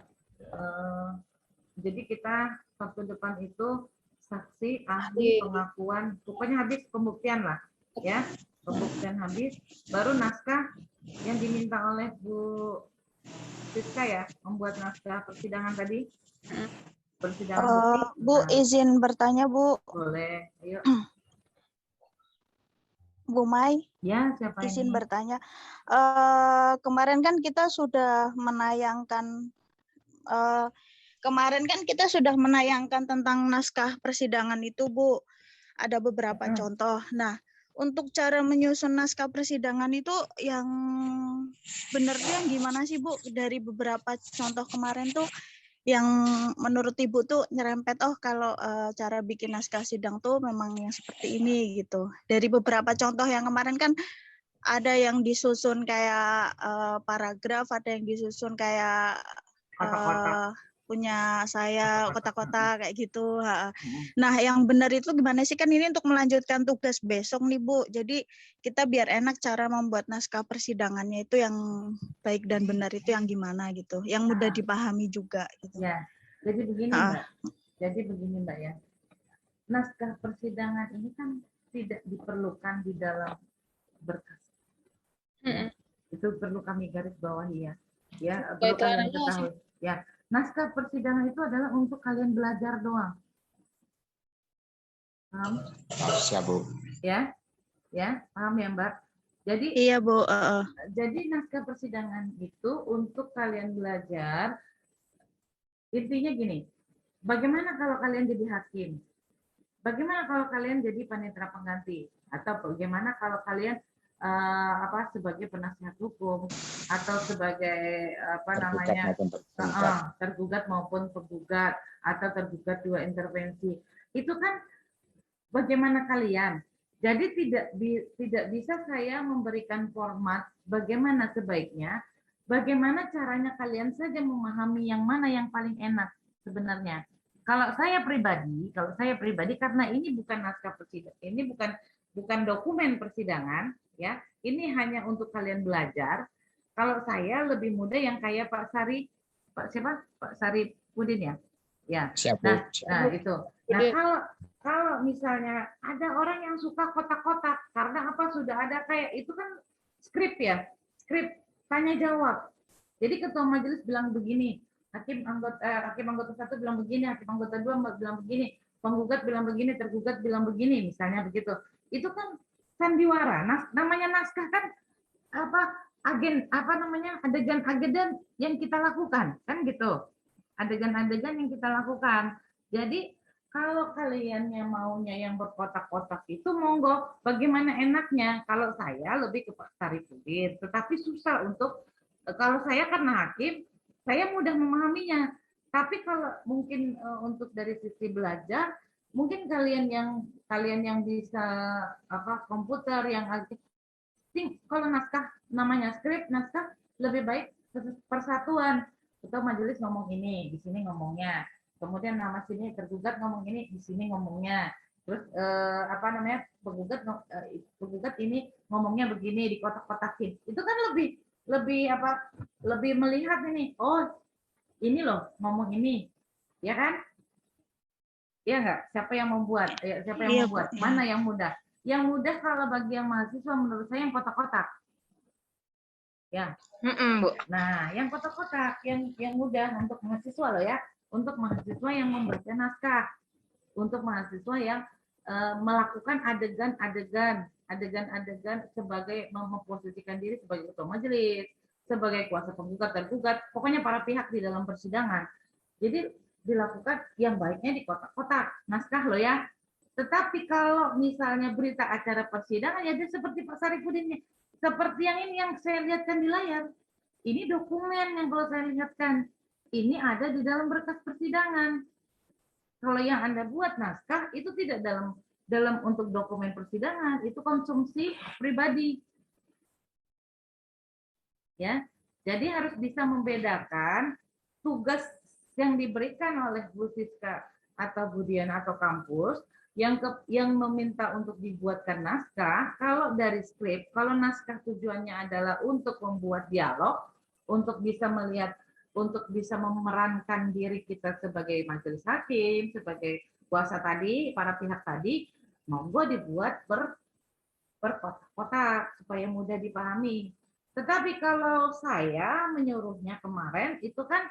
Jadi kita Sabtu depan itu saksi, ahli, pengakuan, pokoknya habis pembuktian lah, ya. Pembuktian habis, baru naskah yang diminta oleh Bu Siska ya, membuat naskah persidangan tadi. Persidangan bukti. Bu, izin bertanya, Bu. Boleh, ayo. Bu Mai, Ya, siapa izin ini? bertanya. Kemarin kan kita sudah menayangkan tentang naskah persidangan itu, Bu. Ada beberapa contoh. Nah, untuk cara menyusun naskah persidangan itu yang benernya gimana sih, Bu? Dari beberapa contoh kemarin tuh yang menurut Ibu tuh nyerempet, oh kalau cara bikin naskah sidang tuh memang yang seperti ini gitu. Dari beberapa contoh yang kemarin kan ada yang disusun kayak paragraf, ada yang disusun kayak Kotak-kotak. punya saya Kotak-kotak. kotak-kotak kayak gitu. Nah, yang benar itu gimana sih? Kan ini untuk melanjutkan tugas besok nih, Bu. Jadi kita biar enak cara membuat naskah persidangannya itu yang baik dan benar itu yang gimana gitu. Yang mudah dipahami juga gitu. Ya, jadi begini Mbak. Jadi begini Mbak ya. Naskah persidangan ini kan tidak diperlukan di dalam berkas. Ya. Itu perlu kami garis bawahi ya. Ya, perlu kalian ketahui. Ya, naskah persidangan itu adalah untuk kalian belajar doang. Paham? Siap, Bu. Ya, paham ya Mbak. Jadi iya Bu. Jadi naskah persidangan itu untuk kalian belajar. Intinya gini, bagaimana kalau kalian jadi hakim? Bagaimana kalau kalian jadi panitera pengganti? Atau bagaimana kalau kalian sebagai penasihat hukum atau sebagai tergugat maupun penggugat atau tergugat dua intervensi? Itu kan bagaimana kalian? Jadi tidak bisa saya memberikan format bagaimana sebaiknya, bagaimana caranya kalian saja memahami yang mana yang paling enak sebenarnya. Kalau saya pribadi karena ini bukan naskah persidangan, ini bukan dokumen persidangan, ya. Ini hanya untuk kalian belajar. Kalau saya lebih mudah yang kayak Pak Sari Pudin ya. Ya. Siap, nah itu. Nah, kalau misalnya ada orang yang suka kotak-kotak karena apa sudah ada kayak itu kan skrip tanya jawab. Jadi ketua majelis bilang begini, hakim anggota satu bilang begini, hakim anggota dua bilang begini, penggugat bilang begini, tergugat bilang begini, misalnya begitu. Itu kan sandiwara. Namanya naskah kan adegan-adegan yang kita lakukan kan gitu. Adegan-adegan yang kita lakukan. Jadi kalau kalian yang maunya yang berkotak-kotak itu monggo, bagaimana enaknya? Kalau saya lebih ke Pak Sarifudin, tetapi susah untuk kalau saya karena hakim, saya mudah memahaminya. Tapi kalau mungkin untuk dari sisi belajar, mungkin kalian yang bisa komputer yang kalau naskah namanya skrip naskah lebih baik persatuan. Atau majelis ngomong ini, di sini ngomongnya. Kemudian nama sini tergugat ngomong ini, di sini ngomongnya. Terus penggugat ini ngomongnya begini di kotak-kotakin. Itu kan lebih melihat ini. Oh, ini loh ngomong ini. Ya kan? Iya enggak? Siapa yang membuat? Siapa yang membuat? Mana yang mudah? Yang mudah kalau bagi yang mahasiswa menurut saya yang kotak-kotak. Ya. Bu. Nah, yang kotak-kotak yang mudah untuk mahasiswa loh ya. Untuk mahasiswa yang membaca naskah, untuk mahasiswa yang melakukan adegan-adegan sebagai memposisikan diri sebagai ketua majelis, sebagai kuasa penggugat dan tergugat, pokoknya para pihak di dalam persidangan. Jadi dilakukan yang baiknya di kotak-kotak naskah loh ya. Tetapi kalau misalnya berita acara persidangan ya dia seperti Pak Sarifudin nih, seperti yang ini yang saya lihatkan di layar. Ini dokumen yang kalau saya lihatkan. Ini ada di dalam berkas persidangan. Kalau yang Anda buat naskah itu tidak dalam untuk dokumen persidangan, itu konsumsi pribadi. Ya. Jadi harus bisa membedakan tugas yang diberikan oleh Bu Siska atau Bu Diana atau kampus yang meminta untuk dibuatkan naskah. Kalau dari skrip, kalau naskah tujuannya adalah untuk membuat dialog, untuk bisa melihat, untuk bisa memerankan diri kita sebagai majelis hakim, sebagai kuasa tadi, para pihak tadi, monggo dibuat berkotak-kotak supaya mudah dipahami. Tetapi kalau saya menyuruhnya kemarin, itu kan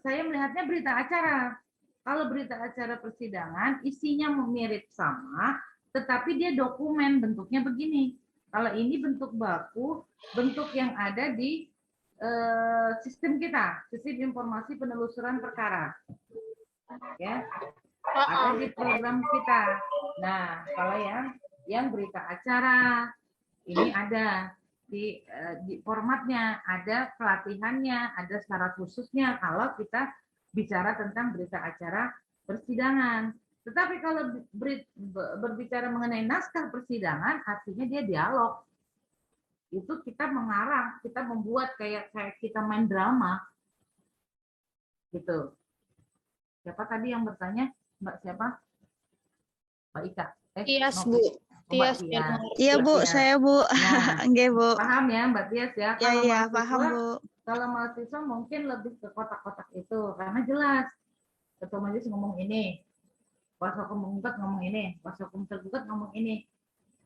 saya melihatnya berita acara. Kalau berita acara persidangan isinya mirip sama, tetapi dia dokumen bentuknya begini. Kalau ini bentuk baku, bentuk yang ada di sistem kita, sistem informasi penelusuran perkara. Ya, ada di program kita. Nah, kalau yang berita acara ini ada di formatnya, ada pelatihannya, ada syarat khususnya kalau kita bicara tentang berita acara persidangan. Tetapi kalau berbicara mengenai naskah persidangan, artinya dia dialog. Itu kita mengarang, kita membuat kayak kita main drama. Gitu. Siapa tadi yang bertanya? Mbak siapa? Mbak Ika. Tias, Bu. Tias. Iya, Bu, saya, Bu. Nah, Nggih, Bu. paham ya, Mbak Tias ya? Ya, Kalau iya, mahasiswa, paham, Bu. kalau mahasiswa mungkin lebih ke kotak-kotak itu, karena jelas. Ketua majelis ngomong ini, kuasa hukum menggugat ngomong ini, kuasa hukum tergugat ngomong ini,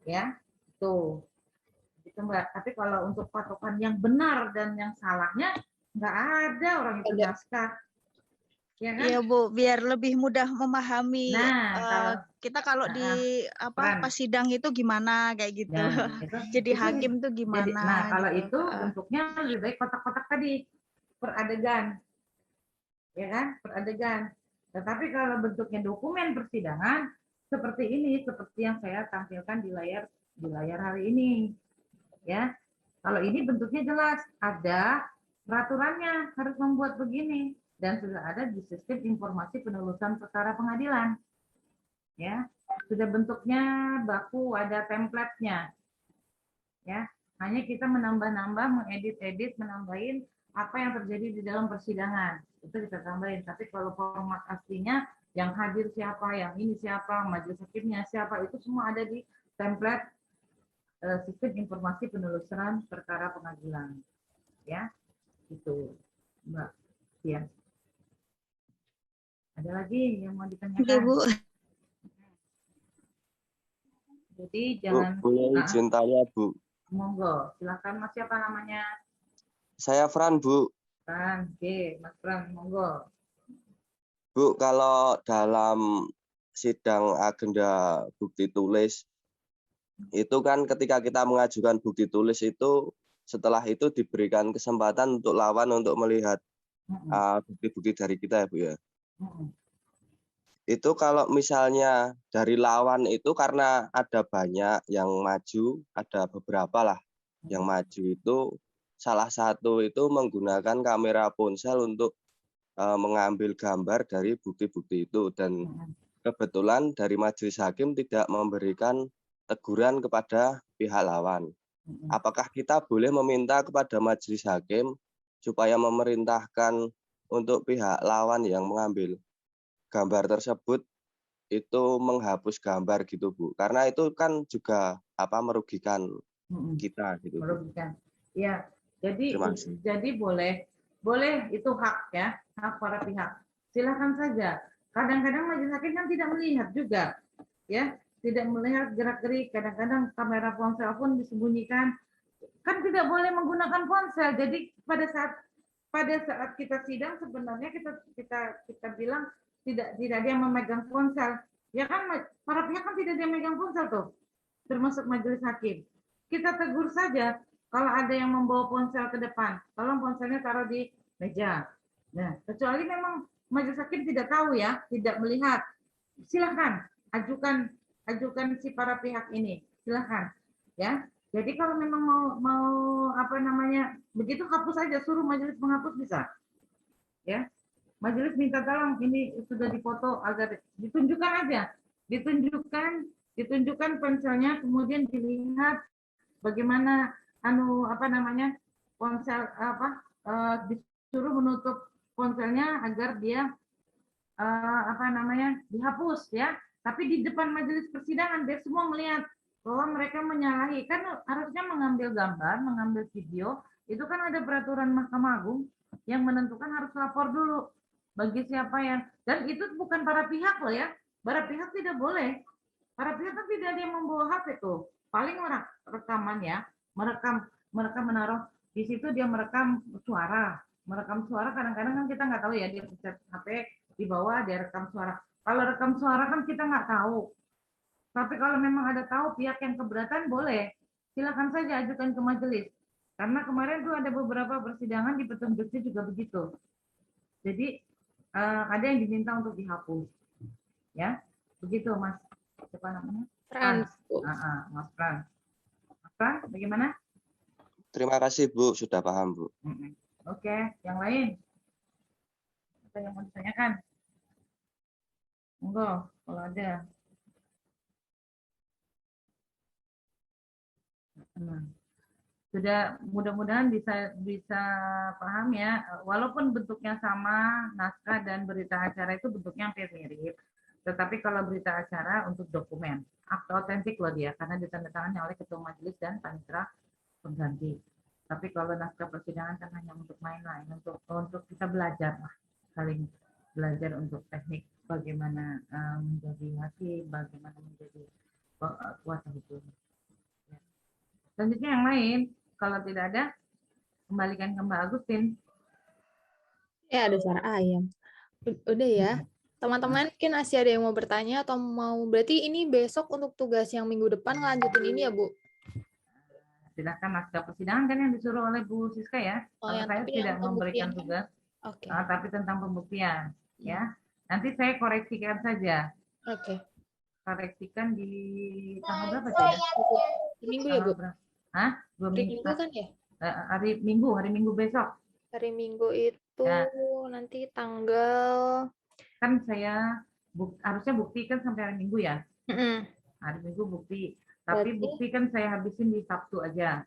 ya, tuh, gitu Mbak. Tapi kalau untuk patokan yang benar dan yang salahnya nggak ada orang itu naskah, ya kan? Iya, Bu, biar lebih mudah memahami. Nah, kita kalau di pas sidang itu gimana kayak gitu. Nah, jadi hakim tuh gimana? Nah, kalau gitu. itu bentuknya lebih baik kotak-kotak tadi per adegan, ya kan? Per adegan. Tetapi kalau bentuknya dokumen persidangan seperti ini, seperti yang saya tampilkan di layar hari ini, ya. Kalau ini bentuknya jelas, ada peraturannya harus membuat begini dan sudah ada di sistem informasi penelusuran perkara pengadilan, ya. Sudah bentuknya baku, ada template-nya, ya. Hanya kita menambah-nambah, mengedit-edit, menambahin apa yang terjadi di dalam persidangan. Itu kita tambahin. Tapi kalau format aslinya, yang hadir siapa, yang ini siapa, majelis hakimnya siapa, itu semua ada di template sistem informasi penelusuran perkara pengadilan. Ya, itu Mbak. Ya. Ada lagi yang mau ditanyakan? Oke, Bu. Jadi jangan. Boleh izin tanya, Bu. Monggo, silakan Mas, siapa namanya? Saya Fran, Bu. Fran, oke, Mas Fran, monggo. Bu, kalau dalam sidang agenda bukti tulis, itu kan ketika kita mengajukan bukti tulis itu, setelah itu diberikan kesempatan untuk lawan untuk melihat bukti-bukti dari kita ya, Bu ya. Itu kalau misalnya dari lawan itu karena ada banyak yang maju, ada beberapa lah yang maju itu, salah satu itu menggunakan kamera ponsel untuk mengambil gambar dari bukti-bukti itu, dan kebetulan dari majelis hakim tidak memberikan teguran kepada pihak lawan. Apakah kita boleh meminta kepada majelis hakim supaya memerintahkan untuk pihak lawan yang mengambil gambar tersebut itu menghapus gambar gitu, Bu? Karena itu kan juga merugikan kita gitu. Merugikan. Ya, jadi boleh itu hak ya, hak para pihak. Silakan saja. Kadang-kadang majelis hakim kan tidak melihat juga, ya, tidak melihat gerak-gerik. Kadang-kadang kamera ponsel pun disembunyikan. Kan tidak boleh menggunakan ponsel. Jadi pada saat kita sidang sebenarnya kita bilang tidak ada yang memegang ponsel. Ya kan, para pihak kan tidak ada yang memegang ponsel tuh, termasuk majelis hakim. Kita tegur saja kalau ada yang membawa ponsel ke depan, tolong ponselnya taruh di meja. Nah, kecuali memang majelis hakim tidak tahu ya, tidak melihat, silahkan ajukan si para pihak ini, silahkan ya. Jadi kalau memang mau begitu, hapus saja, suruh majelis menghapus bisa, ya. Majelis minta tolong ini sudah difoto agar ditunjukkan aja, ditunjukkan ponselnya, kemudian dilihat bagaimana ponsel disuruh menutup ponselnya agar dia dihapus ya. Tapi di depan majelis persidangan biar semua melihat bahwa mereka menyalahi. Kan harusnya mengambil gambar, mengambil video, itu kan ada peraturan Mahkamah Agung yang menentukan harus lapor dulu bagi siapa yang, dan itu bukan para pihak loh ya. Para pihak tidak boleh. Para pihak kan tidak ada yang membawa HP tuh. Paling rekaman ya, merekam menaruh di situ, dia merekam suara. Merekam suara kadang-kadang kan kita nggak tahu ya, dia pencet HP di bawah, dia rekam suara. Kalau rekam suara kan kita nggak tahu Tapi kalau memang ada tahu pihak yang keberatan, boleh. Silakan saja ajukan ke majelis. Karena kemarin tuh ada beberapa persidangan di petunjuknya juga begitu. Jadi ada yang diminta untuk dihapus. Ya, begitu Mas. Siapa namanya? Trans, Bu. Mas Frans. Mas Frans, bagaimana? Terima kasih Bu, sudah paham Bu. Oke, yang lain? Apa yang mau ditanyakan? Monggo, kalau ada. Sudah, mudah-mudahan bisa paham ya. Walaupun bentuknya sama, naskah dan berita acara itu bentuknya hampir mirip. Tetapi kalau berita acara untuk dokumen, akte otentik loh dia, karena ditandatangani oleh ketua majelis dan panitera pengganti. Tapi kalau naskah persidangan kan hanya untuk main-main, untuk kita belajar lah, saling belajar untuk teknik bagaimana menjadi hakim, bagaimana menjadi kuasa hukum. Selanjutnya yang lain, kalau tidak ada, kembalikan ke Mbak Agustin. Ada suara ayam. Udah ya. Teman-teman mungkin masih ada yang mau bertanya atau berarti ini besok untuk tugas yang minggu depan ngelanjutin ini ya, Bu? Silakan naskah persidangan kan yang disuruh oleh Bu Siska ya. Kalau saya tidak memberikan tugas, tapi tentang pembuktian ya. Nanti saya koreksikan saja. Oke. Koreksikan di tanggal berapa sih ya? Di minggu ya, Bu? Hah? Hari Minggu kan ya? Hari Minggu besok. Hari Minggu itu nanti tanggal... Kan saya harusnya buktikan sampai hari Minggu ya. Hari Minggu bukti. Tapi bukti kan saya habisin di Sabtu aja.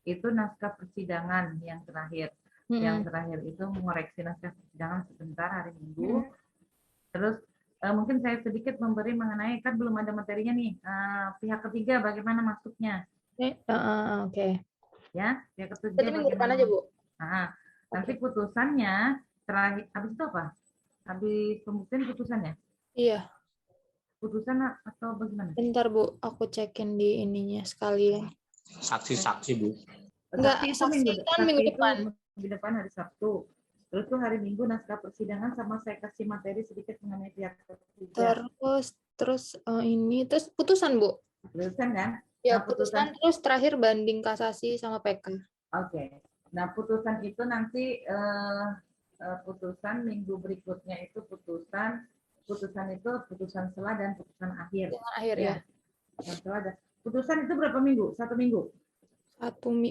Itu naskah persidangan yang terakhir. Yang terakhir itu mengoreksi naskah persidangan sebentar hari Minggu. Terus mungkin saya sedikit memberi mengenai, kan belum ada materinya nih, pihak ketiga bagaimana masuknya. Oke. Ya, pihak ketiga minggu depan aja, Bu. Nanti putusannya terakhir, habis itu apa? Habis pembuktian putusannya? Iya. Putusan atau bagaimana? Bentar, Bu, aku cekin di ininya sekalian. Saksi-saksi, Bu. Enggak, saksi kan minggu depan. Minggu depan hari Sabtu. Terus tuh hari Minggu naskah persidangan sama saya kasih materi sedikit mengenai pihak ketiga. Terus putusan, Bu. Putusan kan? Ya, putusan terus terakhir banding kasasi sama PK. Oke. Nah, putusan itu nanti putusan minggu berikutnya itu putusan itu putusan selah dan putusan akhir. Putusan akhir ya. Putusan itu berapa minggu? 1 minggu?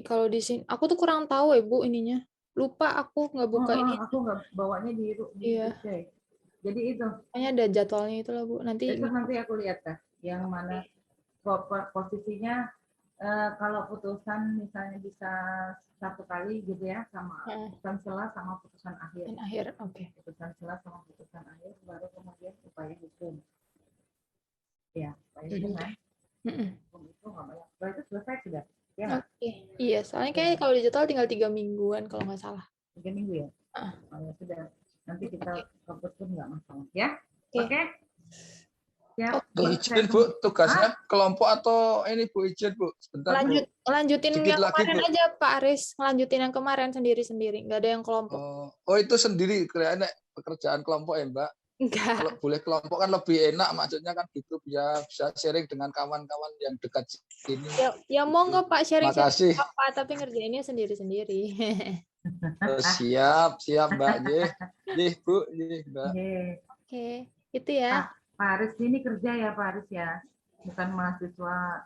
Kalau di sini aku tuh kurang tahu ya, Bu, ininya. Lupa aku nggak buka ini. Aku nggak bawanya di Iya. Jadi itu. Kayaknya ada jadwalnya itu lah, Bu. Nanti aku lihat yang mana posisinya kalau putusan misalnya bisa 1 kali gitu ya, sama putusan selah sama putusan akhir. Oke. Putusan selah sama putusan akhir, baru kemudian upaya hukum. Ya, upaya hukum kan. Hukum itu nggak banyak. Setelah itu selesai sudah. Ya, iya, soalnya kayak kalau di jadwal tinggal 3 mingguan kalau nggak salah. 3 minggu ya. Ya sudah. Nanti kita fokus pun nggak masalah ya. Oke. Ya, Bu izin Bu, tugasnya kelompok atau ini Bu izin Bu? Sebentar Bu. Lanjutin Sedikit yang lagi, kemarin Bu. aja Pak Aris, ngelanjutin yang kemarin sendiri-sendiri, nggak ada yang kelompok. Oh itu sendiri, kayaknya pekerjaan kelompok ya Mbak? Enggak. Kalau boleh kelompok kan lebih enak, maksudnya kan gitu, bisa sharing dengan kawan-kawan yang dekat sini. Ya monggo Pak sharing apa, tapi ngerjainnya sendiri-sendiri. Siap Mbak, Nih Bu, Mbak. Oke, itu ya. Pak Aris ini kerja ya Pak Aris ya, bukan mahasiswa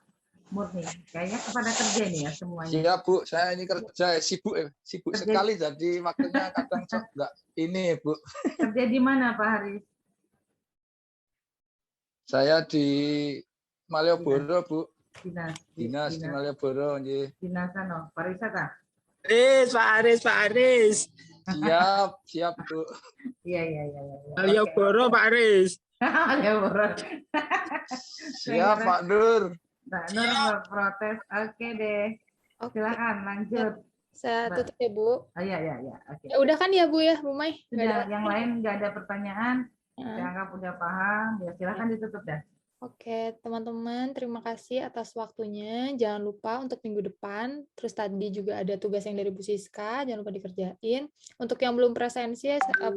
murni. Kayaknya kepada kerja nih ya semuanya. Siap Bu, saya ini kerja sibuk sekali, jadi waktunya kadang enggak ini Bu. Kerja di mana Pak Aris? Saya di Malioboro Bu. Dinas di Malioboro. Dinas pariwisata. Pak Aris. Siap Bu. Iya. Malioboro Pak Aris. Siap Pak Nur. Pak Nur protes. Oke deh. Silakan lanjut. Saya tutup ya Bu. Iya. Oke. Ya udah kan ya Bu ya, Bu Mai. Sudah, yang lain nggak ada pertanyaan. Saya anggap udah paham. Ya silakan ditutup dah. Oke, teman-teman, terima kasih atas waktunya. Jangan lupa untuk minggu depan. Terus tadi juga ada tugas yang dari Bu Siska, jangan lupa dikerjain. Untuk yang belum presensi,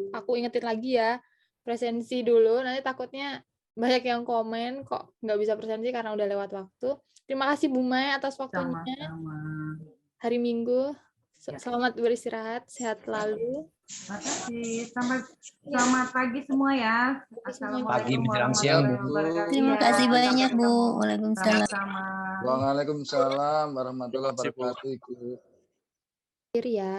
aku ingetin lagi ya, presensi dulu. Nanti takutnya banyak yang komen kok nggak bisa presentasi karena udah lewat waktu. Terima kasih Bu Mai atas waktunya. Sama-sama. Hari Minggu. Ya. Selamat beristirahat, sehat selalu. Terima kasih. Selamat pagi semua ya. Pagi menjelang siang, Bu. Terima kasih banyak, Bu. Waalaikumsalam. Sama-sama. Waalaikumsalam warahmatullahi wabarakatuh. Ibu. Akhir ya.